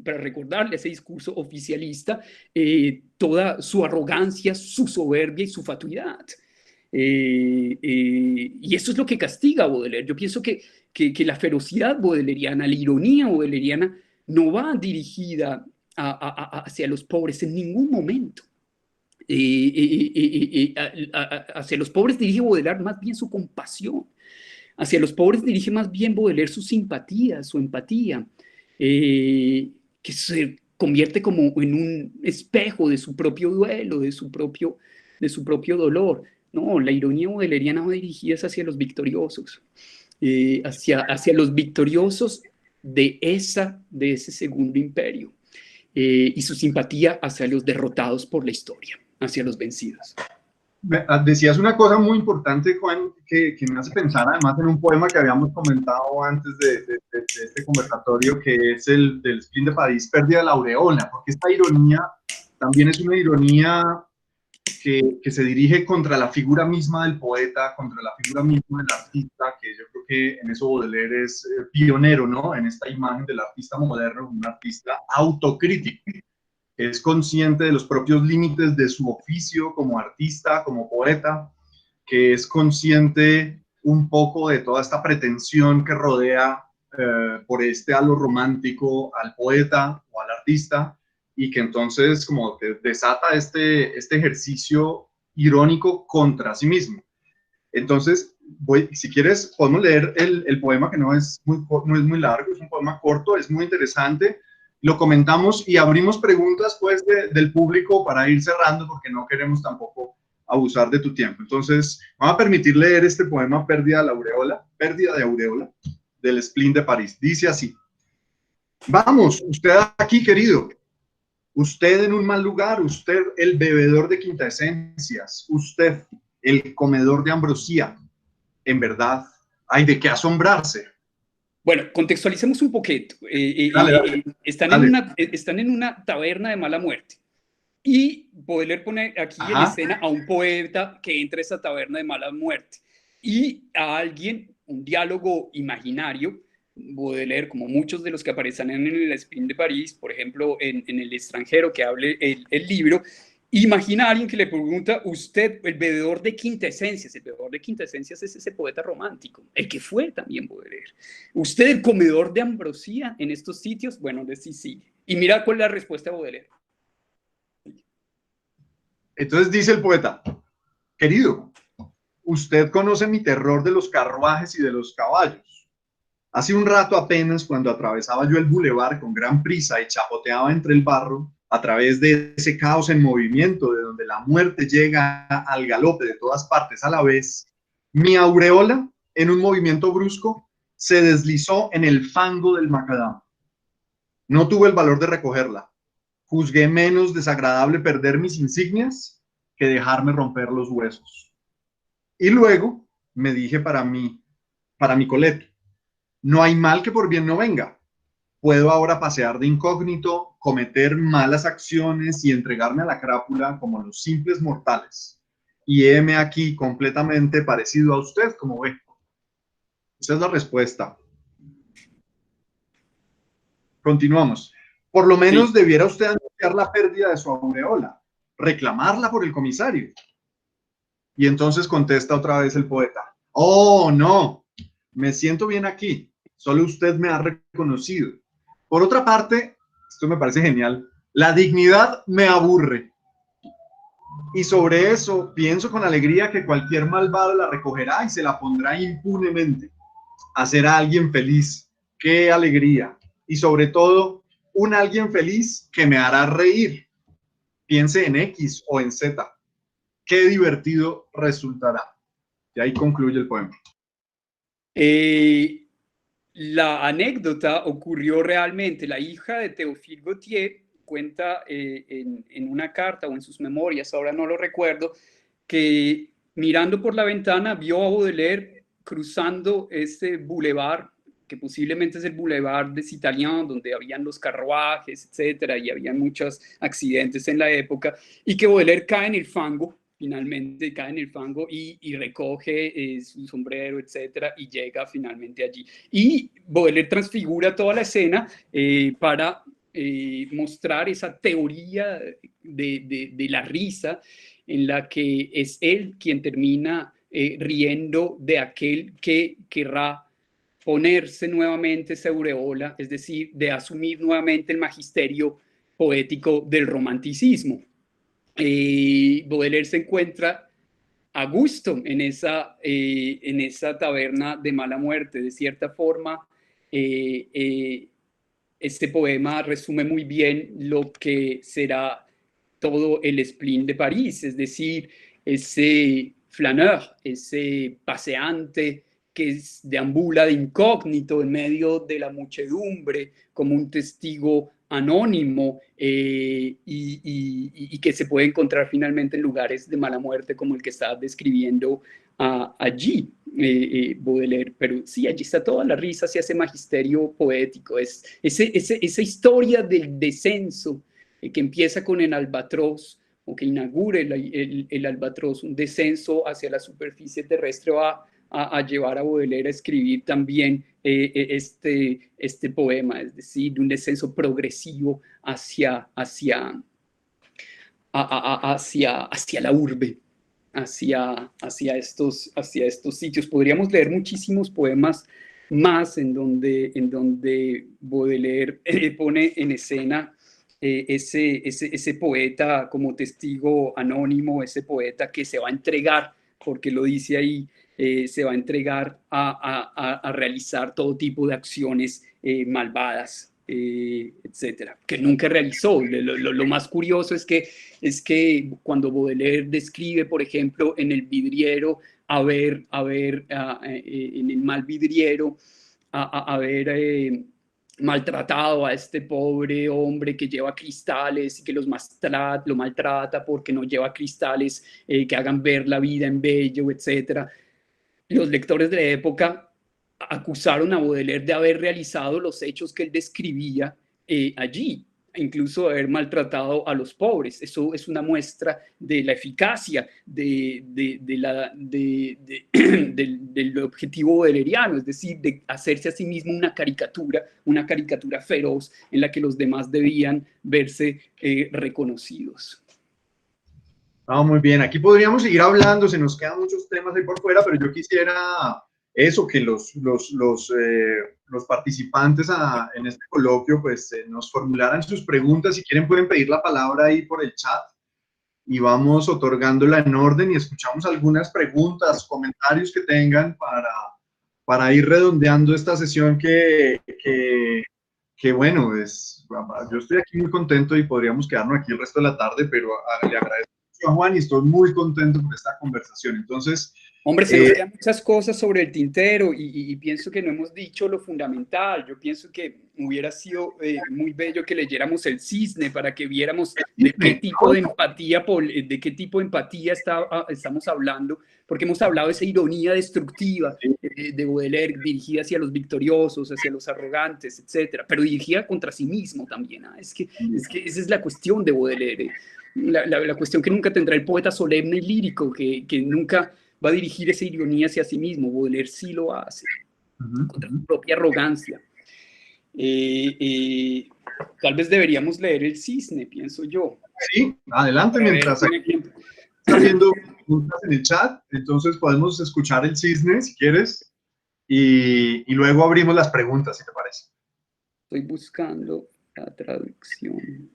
para recordarle ese discurso oficialista toda su arrogancia, su soberbia y su fatuidad. Y eso es lo que castiga a Baudelaire. Yo pienso que la ferocidad baudelairiana, la ironía baudelairiana, no va dirigida hacia los pobres en ningún momento. Hacia los pobres dirige Baudelaire más bien su compasión. Hacia los pobres dirige más bien Baudelaire su simpatía, su empatía, que se convierte como en un espejo de su propio duelo, de su propio dolor. No, la ironía baudelairiana va dirigida hacia los victoriosos, hacia los victoriosos de ese segundo imperio, y su simpatía hacia los derrotados por la historia, hacia los vencidos. Decías una cosa muy importante, Juan, que me hace pensar además en un poema que habíamos comentado antes de este conversatorio, que es el del Spleen de París, Pérdida de la aureola, porque esta ironía también es una ironía que se dirige contra la figura misma del poeta, contra la figura misma del artista, que yo creo que en eso Baudelaire es pionero, ¿no? En esta imagen del artista moderno, un artista autocrítico, que es consciente de los propios límites de su oficio como artista, como poeta, que es consciente un poco de toda esta pretensión que rodea por este halo romántico al poeta o al artista, y que entonces como que desata este ejercicio irónico contra sí mismo. Entonces, si quieres, podemos leer el poema, que no es muy largo, es un poema corto, es muy interesante. Lo comentamos y abrimos preguntas pues del público para ir cerrando, porque no queremos tampoco abusar de tu tiempo. Entonces, vamos a permitir leer este poema, Pérdida de aureola, del Spleen de París. Dice así: vamos, usted aquí, querido. Usted en un mal lugar, usted el bebedor de quintaesencias, usted el comedor de ambrosía. En verdad, hay de qué asombrarse. Bueno, contextualicemos un poquito. Dale. Están en una taberna de mala muerte. Y Baudelaire pone aquí en escena a un poeta que entra a esa taberna de mala muerte. Y a alguien, un diálogo imaginario. Baudelaire, como muchos de los que aparecen en el Spleen de París, por ejemplo, en El extranjero, que hable el libro, imagina a alguien que le pregunta: usted, el bebedor de quintaesencias. El bebedor de quintaesencias es ese poeta romántico, el que fue también Baudelaire. Usted, el comedor de ambrosía en estos sitios. Bueno, de sí. Y mira cuál es la respuesta de Baudelaire. Entonces dice el poeta: querido, usted conoce mi terror de los carruajes y de los caballos. Hace un rato apenas, cuando atravesaba yo el bulevar con gran prisa y chapoteaba entre el barro, a través de ese caos en movimiento, de donde la muerte llega al galope de todas partes a la vez, mi aureola, en un movimiento brusco, se deslizó en el fango del macadam. No tuve el valor de recogerla. Juzgué menos desagradable perder mis insignias que dejarme romper los huesos. Y luego me dije para mi Coleto: no hay mal que por bien no venga. Puedo ahora pasear de incógnito, cometer malas acciones y entregarme a la crápula como los simples mortales. Y heme aquí completamente parecido a usted, como ve. Esa es la respuesta. Continuamos. Por lo menos debiera usted anunciar la pérdida de su aureola, reclamarla por el comisario. Y entonces contesta otra vez el poeta: oh, no, me siento bien aquí, solo usted me ha reconocido. Por otra parte, esto me parece genial, la dignidad me aburre. Y sobre eso pienso con alegría que cualquier malvado la recogerá y se la pondrá impunemente. Hacer a alguien feliz, qué alegría. Y sobre todo, un alguien feliz que me hará reír. Piense en X o en Z. Qué divertido resultará. Y ahí concluye el poema. La anécdota ocurrió realmente. La hija de Théophile Gautier cuenta en una carta o en sus memorias, ahora no lo recuerdo, que mirando por la ventana vio a Baudelaire cruzando este bulevar, que posiblemente es el Boulevard des Italiens, donde habían los carruajes, etcétera, y habían muchos accidentes en la época, y que Baudelaire cae en el fango finalmente cae en el fango y recoge su sombrero, etcétera, y llega finalmente allí. Y Baudelaire transfigura toda la escena para mostrar esa teoría de la risa, en la que es él quien termina riendo de aquel que querrá ponerse nuevamente esa aureola, es decir, de asumir nuevamente el magisterio poético del romanticismo. Baudelaire se encuentra a gusto en esa taberna de mala muerte. De cierta forma, este poema resume muy bien lo que será todo el spleen de París, es decir, ese flaneur, ese paseante que deambula de incógnito en medio de la muchedumbre como un testigo anónimo y que se puede encontrar finalmente en lugares de mala muerte como el que está describiendo allí Baudelaire. Pero sí, allí está toda la risa hacia ese magisterio poético, esa historia del descenso que empieza con el albatros o que inaugura el albatros, un descenso hacia la superficie terrestre, va a llevar a Baudelaire a escribir también este poema, es decir, un descenso progresivo hacia la urbe, hacia estos sitios. Podríamos leer muchísimos poemas más en donde Baudelaire pone en escena ese poeta como testigo anónimo, ese poeta que se va a entregar, porque lo dice ahí, se va a entregar a realizar todo tipo de acciones malvadas, etcétera, que nunca realizó. Lo más curioso es que cuando Baudelaire describe, por ejemplo, en el vidriero, en el mal vidriero, haber maltratado a este pobre hombre que lleva cristales y que lo maltrata porque no lleva cristales que hagan ver la vida en bello, etcétera. Los lectores de la época acusaron a Baudelaire de haber realizado los hechos que él describía allí, incluso de haber maltratado a los pobres. Eso es una muestra de la eficacia del objetivo baudeleriano, es decir, de hacerse a sí mismo una caricatura feroz en la que los demás debían verse reconocidos. Muy bien, aquí podríamos seguir hablando, se nos quedan muchos temas ahí por fuera, pero yo quisiera eso, que los participantes en este coloquio pues nos formularan sus preguntas. Si quieren pueden pedir la palabra ahí por el chat y vamos otorgándola en orden y escuchamos algunas preguntas, comentarios que tengan para ir redondeando esta sesión que bueno, yo estoy aquí muy contento y podríamos quedarnos aquí el resto de la tarde, pero le agradezco a Juan y estoy muy contento por esta conversación. Entonces, hombre, se nos quedan muchas cosas sobre el tintero y pienso que no hemos dicho lo fundamental. Yo pienso que hubiera sido muy bello que leyéramos El Cisne para que viéramos de qué tipo de empatía estamos hablando, porque hemos hablado de esa ironía destructiva de Baudelaire dirigida hacia los victoriosos, hacia los arrogantes, etcétera, pero dirigida contra sí mismo también. Es que esa es la cuestión de Baudelaire, la cuestión que nunca tendrá el poeta solemne y lírico, que nunca va a dirigir esa ironía hacia sí mismo. Baudelaire sí lo hace, contra su propia arrogancia. Tal vez deberíamos leer El Cisne, pienso yo. Sí, adelante, mientras está viendo preguntas en el chat, entonces podemos escuchar El Cisne, si quieres, y luego abrimos las preguntas, si te parece. Estoy buscando la traducción.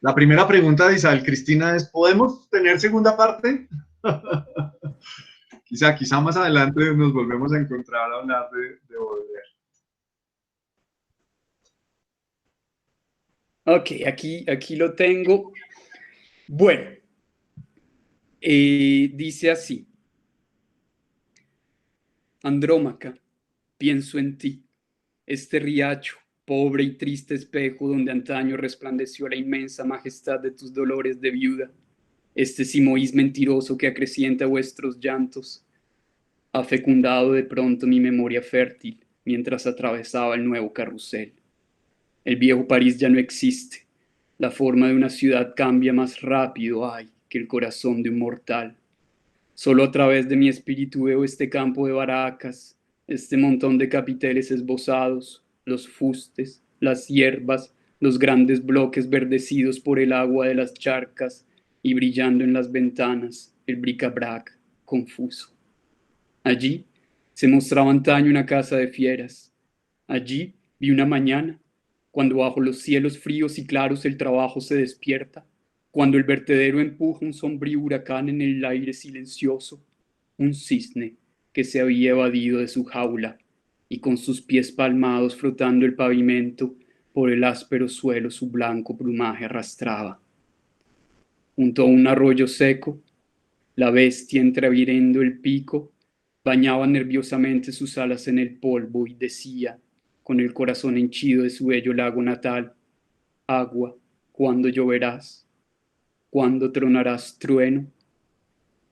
La primera pregunta de Isabel Cristina es, ¿podemos tener segunda parte? quizá más adelante nos volvemos a encontrar a hablar de Baudelaire. Ok, aquí lo tengo. Bueno, dice así. Andrómaca, pienso en ti, este riacho, pobre y triste espejo donde antaño resplandeció la inmensa majestad de tus dolores de viuda. Este simoís mentiroso que acrecienta vuestros llantos ha fecundado de pronto mi memoria fértil mientras atravesaba el nuevo carrusel. El viejo París ya no existe. La forma de una ciudad cambia más rápido, ay, que el corazón de un mortal. Solo a través de mi espíritu veo este campo de baracas, este montón de capiteles esbozados, los fustes, las hierbas, los grandes bloques verdecidos por el agua de las charcas y brillando en las ventanas el bric-a-brac confuso. Allí se mostraba antaño una casa de fieras. Allí vi una mañana, cuando bajo los cielos fríos y claros el trabajo se despierta, cuando el vertedero empuja un sombrío huracán en el aire silencioso, un cisne que se había evadido de su jaula y con sus pies palmados frotando el pavimento por el áspero suelo su blanco plumaje arrastraba. Junto a un arroyo seco, la bestia entreabriendo el pico bañaba nerviosamente sus alas en el polvo y decía, con el corazón henchido de su bello lago natal: agua, ¿cuándo lloverás? ¿Cuándo tronarás trueno?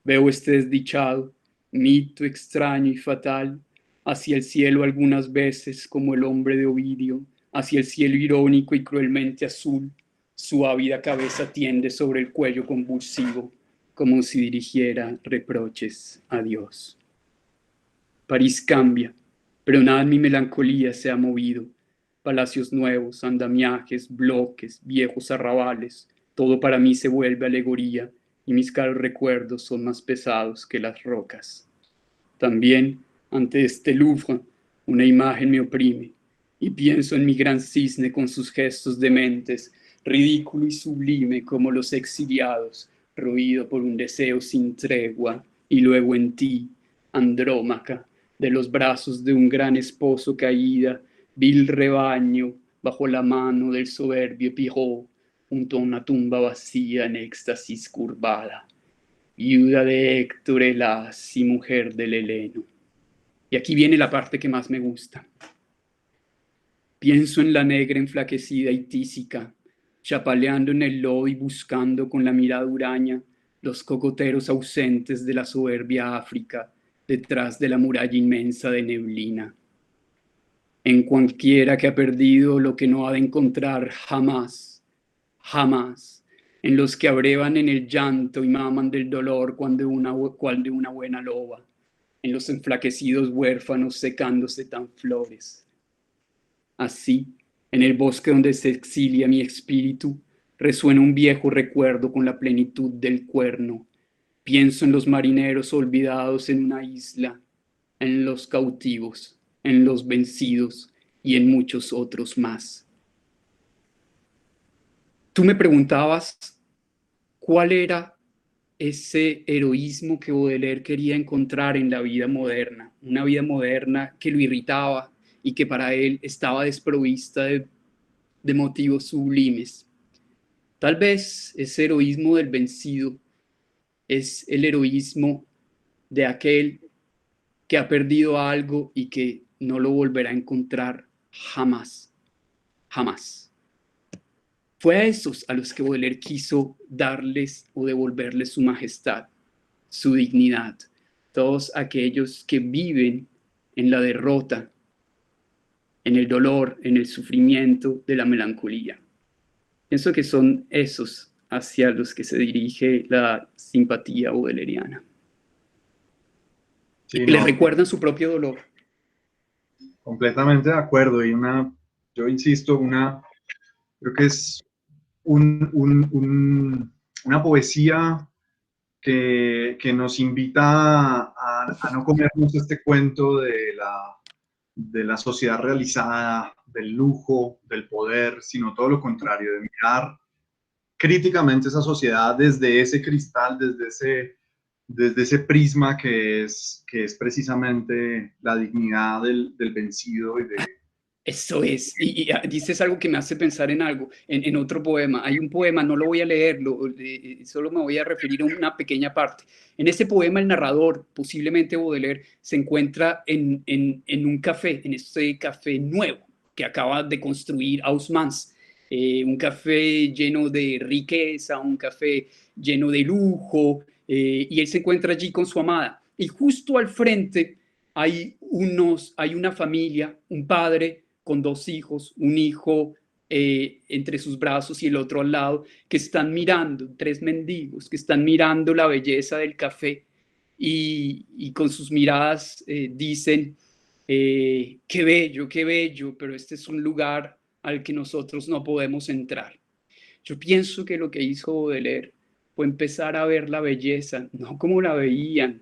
Veo este desdichado, mito extraño y fatal, hacia el cielo algunas veces como el hombre de Ovidio, hacia el cielo irónico y cruelmente azul, su ávida cabeza tiende sobre el cuello convulsivo, como si dirigiera reproches a Dios. París cambia, pero nada en mi melancolía se ha movido. Palacios nuevos, andamiajes, bloques, viejos arrabales, todo para mí se vuelve alegoría y mis caros recuerdos son más pesados que las rocas. También, ante este Louvre, una imagen me oprime y pienso en mi gran cisne con sus gestos dementes, ridículo y sublime como los exiliados, roído por un deseo sin tregua, y luego en ti, Andrómaca, de los brazos de un gran esposo caída, vil rebaño, bajo la mano del soberbio Pirot, junto a una tumba vacía en éxtasis curvada, viuda de Héctor Helás y mujer del Heleno. Y aquí viene la parte que más me gusta. Pienso en la negra enflaquecida y tísica, chapaleando en el lodo y buscando con la mirada huraña los cocoteros ausentes de la soberbia África detrás de la muralla inmensa de neblina. En cualquiera que ha perdido lo que no ha de encontrar jamás, jamás, en los que abrevan en el llanto y maman del dolor cual de una buena loba, en los enflaquecidos huérfanos secándose tan flores. Así, en el bosque donde se exilia mi espíritu, resuena un viejo recuerdo con la plenitud del cuerno. Pienso en los marineros olvidados en una isla, en los cautivos, en los vencidos y en muchos otros más. Tú me preguntabas cuál era ese heroísmo que Baudelaire quería encontrar en la vida moderna, una vida moderna que lo irritaba y que para él estaba desprovista de motivos sublimes. Tal vez ese heroísmo del vencido es el heroísmo de aquel que ha perdido algo y que no lo volverá a encontrar jamás, jamás. Fue a esos a los que Baudelaire quiso darles o devolverles su majestad, su dignidad, todos aquellos que viven en la derrota, en el dolor, en el sufrimiento de la melancolía. Pienso que son esos hacia los que se dirige la simpatía baudeleriana. Sí, les recuerdan su propio dolor. Completamente de acuerdo. Y yo insisto, creo que es una poesía que nos invita a no comernos este cuento de la sociedad realizada, del lujo, del poder, sino todo lo contrario, de mirar críticamente esa sociedad desde ese cristal, desde ese prisma que es precisamente la dignidad del vencido y de... Eso es, y dices algo que me hace pensar en algo, en otro poema. Hay un poema, no lo voy a leer, solo me voy a referir a una pequeña parte. En ese poema el narrador, posiblemente Baudelaire, se encuentra en un café, en este café nuevo que acaba de construir Haussmann, un café lleno de riqueza, un café lleno de lujo, y él se encuentra allí con su amada. Y justo al frente hay una familia, un padre con 2 hijos, un hijo entre sus brazos y el otro al lado, que están mirando, tres mendigos, que están mirando la belleza del café y con sus miradas dicen, qué bello, pero este es un lugar al que nosotros no podemos entrar. Yo pienso que lo que hizo Baudelaire fue empezar a ver la belleza, no como la veían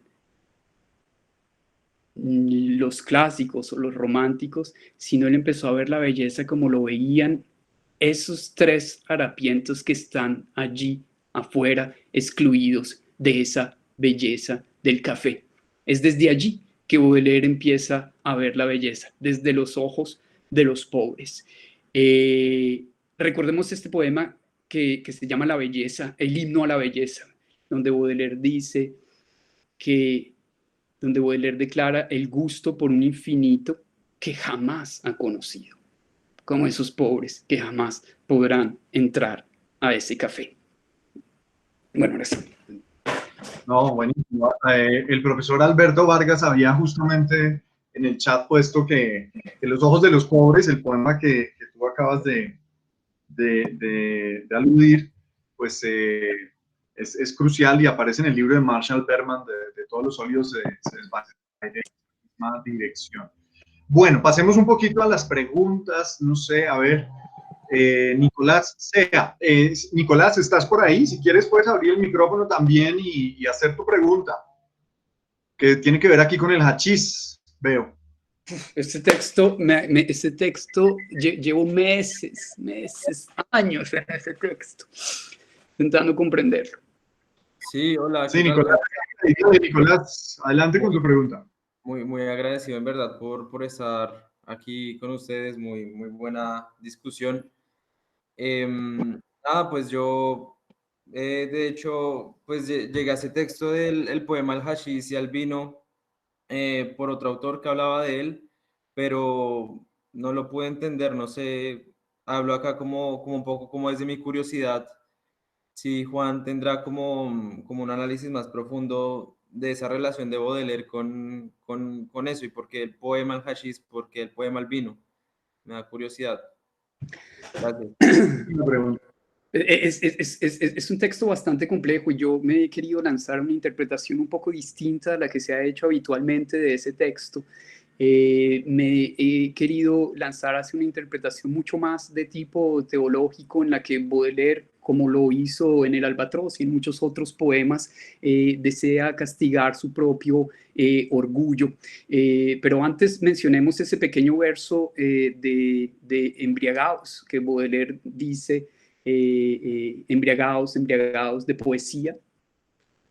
los clásicos o los románticos, sino él empezó a ver la belleza como lo veían esos tres harapientos que están allí afuera, excluidos de esa belleza del café. Es desde allí que Baudelaire empieza a ver la belleza, desde los ojos de los pobres. Recordemos este poema que se llama La belleza, el himno a la belleza, donde Baudelaire dice que donde Baudelaire declara el gusto por un infinito que jamás ha conocido, como esos pobres que jamás podrán entrar a ese café. Bueno, ahora sí. No, buenísimo. El profesor Alberto Vargas había justamente en el chat puesto que Los ojos de los pobres, el poema que tú acabas de aludir, pues es crucial y aparece en el libro de Marshall Berman de todos los óleos se desvanecen en la misma dirección. Bueno, pasemos un poquito a las preguntas, no sé, a ver, Nicolás Sea. Nicolás, ¿estás por ahí? Si quieres puedes abrir el micrófono también y hacer tu pregunta, que tiene que ver aquí con el hachís, veo. Este texto, llevo meses, años en ese texto, intentando comprenderlo. Sí, hola. Sí, Nicolás, adelante con tu pregunta. Muy agradecido en verdad por estar aquí con ustedes, muy buena discusión. Pues yo, de hecho, pues llegué a ese texto del poema El Hashish y al vino por otro autor que hablaba de él, pero no lo pude entender, no sé, hablo acá como un poco como desde mi curiosidad. Si Juan tendrá como un análisis más profundo de esa relación de Baudelaire con eso, y por qué el poema El Hashish, por qué el poema El vino. Me da curiosidad. Gracias. Es un texto bastante complejo y yo me he querido lanzar una interpretación un poco distinta a la que se ha hecho habitualmente de ese texto. Me he querido lanzar hacia una interpretación mucho más de tipo teológico en la que Baudelaire, como lo hizo en El Albatros y en muchos otros poemas, desea castigar su propio orgullo. Pero antes mencionemos ese pequeño verso de Embriagados, que Baudelaire dice, embriagados de poesía,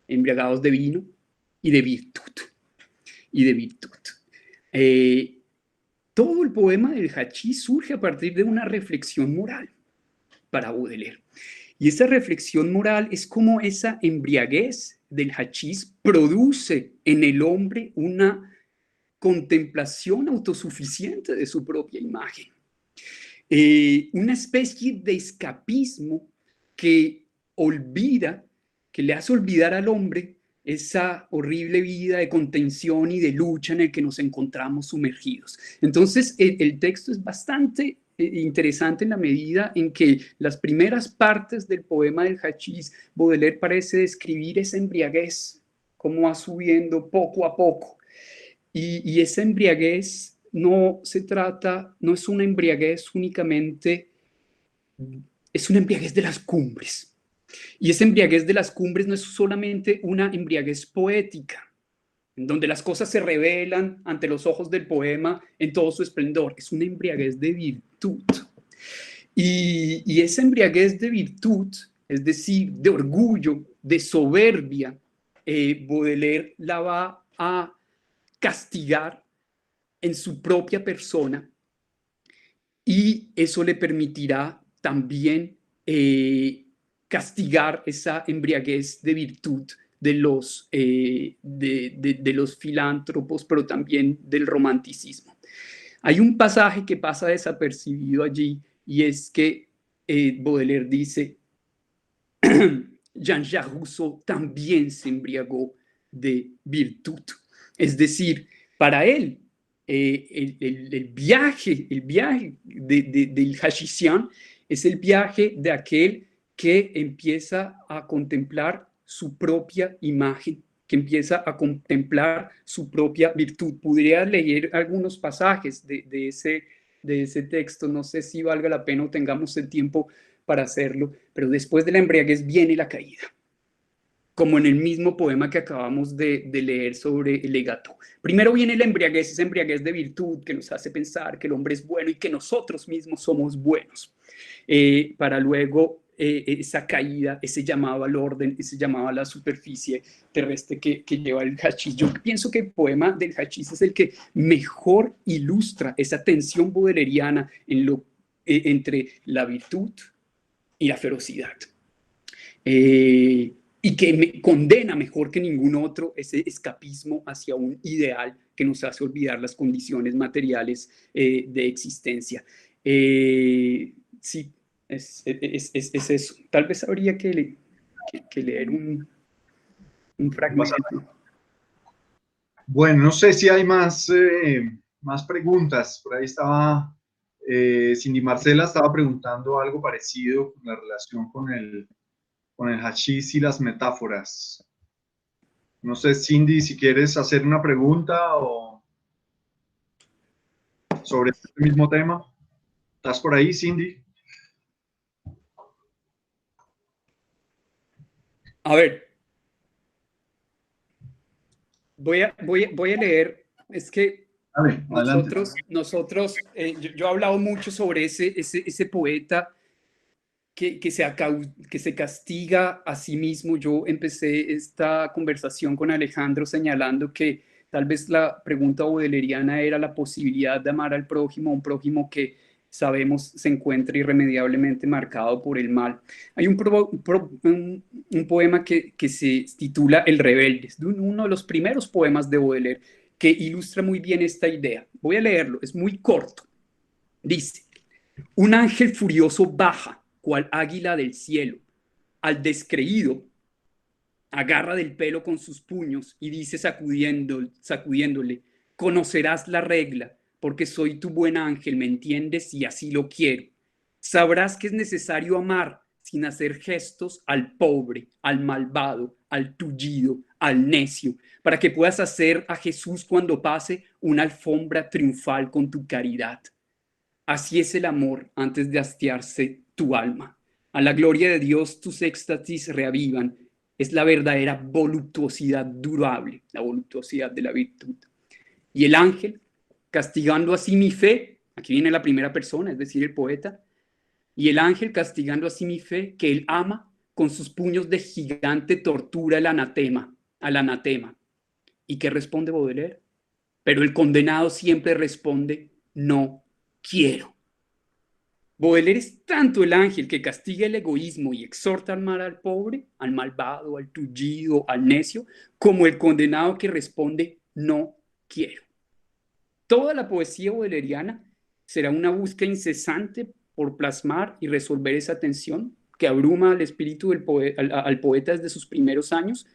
embriagados de vino y de virtud. Todo el poema del hachís surge a partir de una reflexión moral para Baudelaire. Y esa reflexión moral es como esa embriaguez del hachís produce en el hombre una contemplación autosuficiente de su propia imagen. Una especie de escapismo que le hace olvidar al hombre esa horrible vida de contención y de lucha en el que nos encontramos sumergidos. Entonces, el texto es bastante interesante en la medida en que las primeras partes del poema del hachís, Baudelaire parece describir esa embriaguez, cómo va subiendo poco a poco. Y esa embriaguez no es una embriaguez únicamente, es una embriaguez de las cumbres. Y esa embriaguez de las cumbres no es solamente una embriaguez poética, en donde las cosas se revelan ante los ojos del poema en todo su esplendor. Es una embriaguez de virtud. Y esa embriaguez de virtud, es decir, de orgullo, de soberbia, Baudelaire la va a castigar en su propia persona, y eso le permitirá también castigar esa embriaguez de virtud de los filántropos, pero también del romanticismo. Hay un pasaje que pasa desapercibido allí, y es que Baudelaire dice, Jean-Jacques Rousseau también se embriagó de virtud. Es decir, para él, el viaje del Hashishian es el viaje de aquel que empieza a contemplar su propia imagen, que empieza a contemplar su propia virtud. Podría leer algunos pasajes de ese texto, no sé si valga la pena o tengamos el tiempo para hacerlo, pero después de la embriaguez viene la caída, como en el mismo poema que acabamos de leer sobre el legato. Primero viene la embriaguez, esa embriaguez de virtud que nos hace pensar que el hombre es bueno y que nosotros mismos somos buenos, para luego esa caída, ese llamado al orden, ese llamado a la superficie terrestre que lleva el hachís. Yo pienso que el poema del hachís es el que mejor ilustra esa tensión bodeleriana entre la virtud y la ferocidad. Y que condena mejor que ningún otro ese escapismo hacia un ideal que nos hace olvidar las condiciones materiales de existencia. Sí, es eso. Tal vez habría que leer un fragmento. Bueno, no sé si hay más preguntas. Por ahí estaba Cindy Marcela, estaba preguntando algo parecido con la relación con el hachís y las metáforas. No sé, Cindy, si quieres hacer una pregunta o sobre este mismo tema. ¿Estás por ahí, Cindy? A ver, voy a leer. Es que Dale, nosotros yo he hablado mucho sobre ese poeta que se castiga a sí mismo. Yo empecé esta conversación con Alejandro señalando que tal vez la pregunta bodeleriana era la posibilidad de amar al prójimo, un prójimo que sabemos se encuentra irremediablemente marcado por el mal. Hay un poema que se titula El Rebelde, es uno de los primeros poemas de Baudelaire, que ilustra muy bien esta idea. Voy a leerlo, es muy corto. Dice: un ángel furioso baja, cual águila del cielo, al descreído agarra del pelo con sus puños y dice sacudiéndole: conocerás la regla, porque soy tu buen ángel, ¿me entiendes? Y así lo quiero. Sabrás que es necesario amar sin hacer gestos al pobre, al malvado, al tullido, al necio, para que puedas hacer a Jesús cuando pase una alfombra triunfal con tu caridad. Así es el amor antes de hastiarse tu alma. A la gloria de Dios tus éxtasis reavivan. Es la verdadera voluptuosidad durable, la voluptuosidad de la virtud. Y el ángel, castigando así mi fe, aquí viene la primera persona, es decir, el poeta, y el ángel castigando así mi fe, que él ama, con sus puños de gigante tortura al anatema. ¿Y qué responde Baudelaire? Pero el condenado siempre responde: no quiero. Baudelaire es tanto el ángel que castiga el egoísmo y exhorta al mal al pobre, al malvado, al tullido, al necio, como el condenado que responde: no quiero. Toda la poesía baudeleriana será una búsqueda incesante por plasmar y resolver esa tensión que abruma al espíritu al poeta desde sus primeros años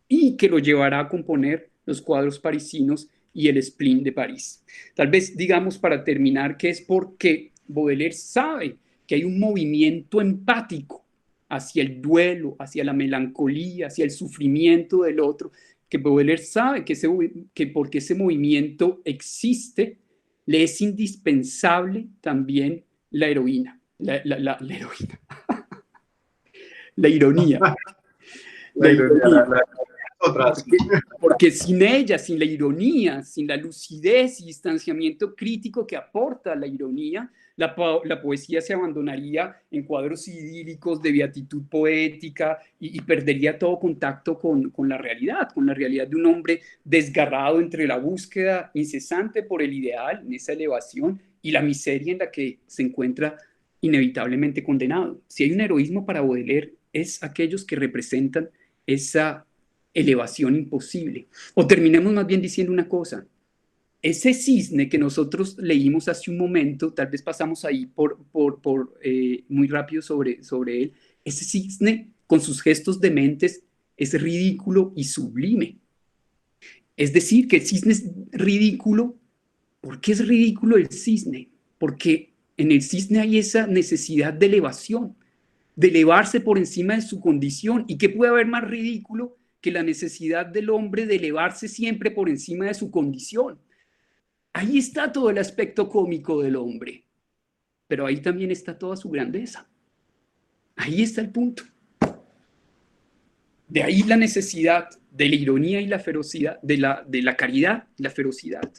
y que lo llevará a componer los cuadros parisinos y el spleen de París. Tal vez digamos para terminar que es porque Baudelaire sabe que hay un movimiento empático hacia el duelo, hacia la melancolía, hacia el sufrimiento del otro, que Baudelaire sabe que porque ese movimiento existe, le es indispensable también la heroína, la heroína, la ironía. Porque sin ella, sin la ironía, sin la lucidez y distanciamiento crítico que aporta la ironía, la poesía se abandonaría en cuadros idílicos de beatitud poética y perdería todo contacto con la realidad de un hombre desgarrado entre la búsqueda incesante por el ideal, en esa elevación, y la miseria en la que se encuentra inevitablemente condenado. Si hay un heroísmo para Baudelaire, es aquellos que representan esa elevación imposible. O terminemos más bien diciendo una cosa: ese cisne que nosotros leímos hace un momento, tal vez pasamos ahí muy rápido sobre él, ese cisne con sus gestos dementes es ridículo y sublime. Es decir, que el cisne es ridículo ¿Por qué es ridículo el cisne? Porque en el cisne hay esa necesidad de elevación, de elevarse por encima de su condición. ¿Y qué puede haber más ridículo que la necesidad del hombre de elevarse siempre por encima de su condición? Ahí está todo el aspecto cómico del hombre, pero ahí también está toda su grandeza. Ahí está el punto. De ahí la necesidad de la ironía y la ferocidad, de la caridad y la ferocidad,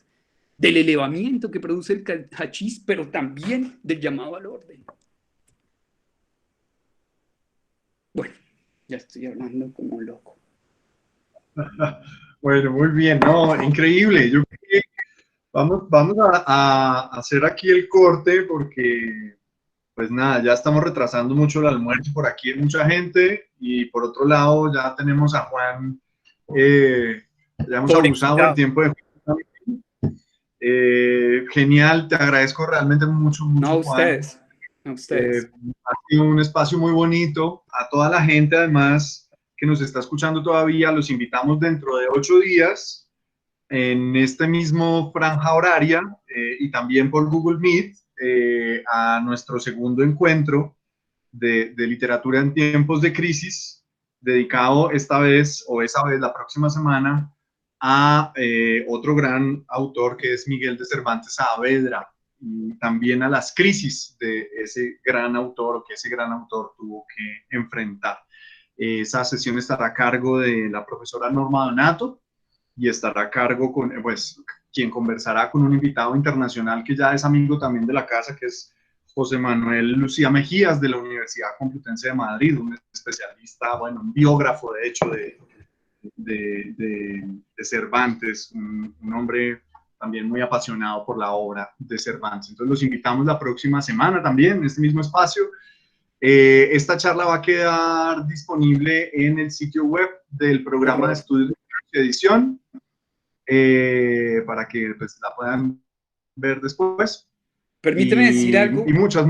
del elevamiento que produce el hachís, pero también del llamado al orden. Bueno, ya estoy hablando como loco. Bueno, muy bien, no, increíble. Yo creo que vamos a hacer aquí el corte porque, pues nada, ya estamos retrasando mucho el almuerzo por aquí, hay mucha gente, y por otro lado ya tenemos a Juan, ya hemos abusado del tiempo de Juan. Genial, te agradezco realmente mucho, No, a Juan. ustedes. A ustedes. Ha sido un espacio muy bonito. A toda la gente, además, que nos está escuchando todavía, los invitamos dentro de 8 días en este mismo franja horaria y también por Google Meet a nuestro segundo encuentro de literatura en tiempos de crisis, dedicado esta vez o esa vez la próxima semana a otro gran autor que es Miguel de Cervantes Saavedra, y también a las crisis de ese gran autor o que ese gran autor tuvo que enfrentar. Esa sesión estará a cargo de la profesora Norma Donato y estará a cargo con, pues, quien conversará con un invitado internacional que ya es amigo también de la casa, que es José Manuel Lucía Mejías de la Universidad Complutense de Madrid, un especialista, bueno, un biógrafo de hecho de Cervantes, un hombre también muy apasionado por la obra de Cervantes. Entonces los invitamos la próxima semana también en este mismo espacio. Esta charla va a quedar disponible en el sitio web del programa de estudios de edición para que pues, la puedan ver después. Permíteme decir algo. Y muchas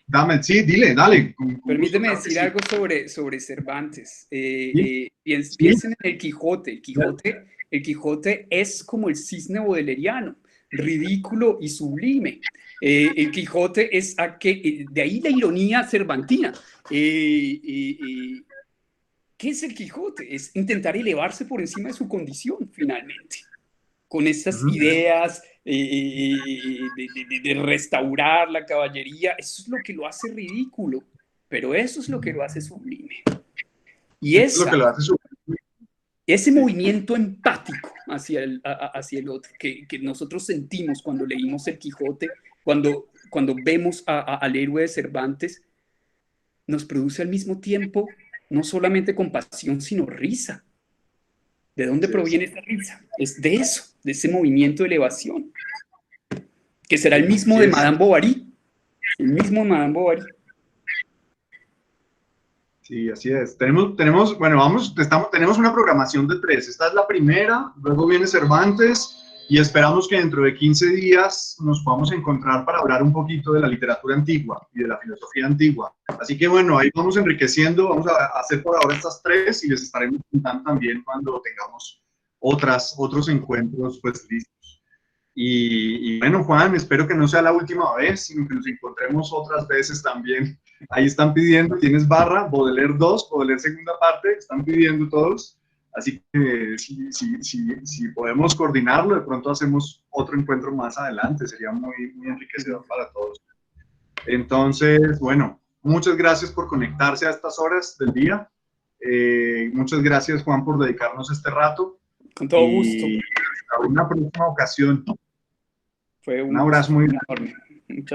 Dame, sí, dale. Permíteme gusto, decir algo sobre Cervantes. ¿Sí? Piensen en el Quijote. El Quijote es como el cisne bodeleriano, ridículo y sublime. El Quijote es de ahí la ironía cervantina. ¿Qué es el Quijote? Es intentar elevarse por encima de su condición, finalmente, con estas ideas de restaurar la caballería. Eso es lo que lo hace ridículo, pero eso es lo que lo hace sublime. Y ese movimiento empático hacia el otro que nosotros sentimos cuando leímos el Quijote, cuando vemos al héroe de Cervantes, nos produce al mismo tiempo no solamente compasión, sino risa. ¿De dónde proviene esa risa? Es de eso, de ese movimiento de elevación, que será el mismo de Madame Bovary. El mismo Madame Bovary. Sí, así es. Tenemos una programación de 3. Esta es la primera, luego viene Cervantes y esperamos que dentro de 15 días nos podamos encontrar para hablar un poquito de la literatura antigua y de la filosofía antigua. Así que bueno, ahí vamos enriqueciendo, vamos a hacer por ahora estas 3 y les estaremos contando también cuando tengamos otros encuentros pues listos. Y bueno, Juan, espero que no sea la última vez, sino que nos encontremos otras veces también. Ahí están pidiendo, tienes barra, Baudelaire 2, Baudelaire segunda parte, están pidiendo todos. Así que si podemos coordinarlo, de pronto hacemos otro encuentro más adelante, sería muy enriquecedor para todos. Entonces, bueno, muchas gracias por conectarse a estas horas del día. Muchas gracias, Juan, por dedicarnos este rato. Con todo gusto. Hasta una próxima ocasión. Fue un abrazo muy enorme. Muchas gracias.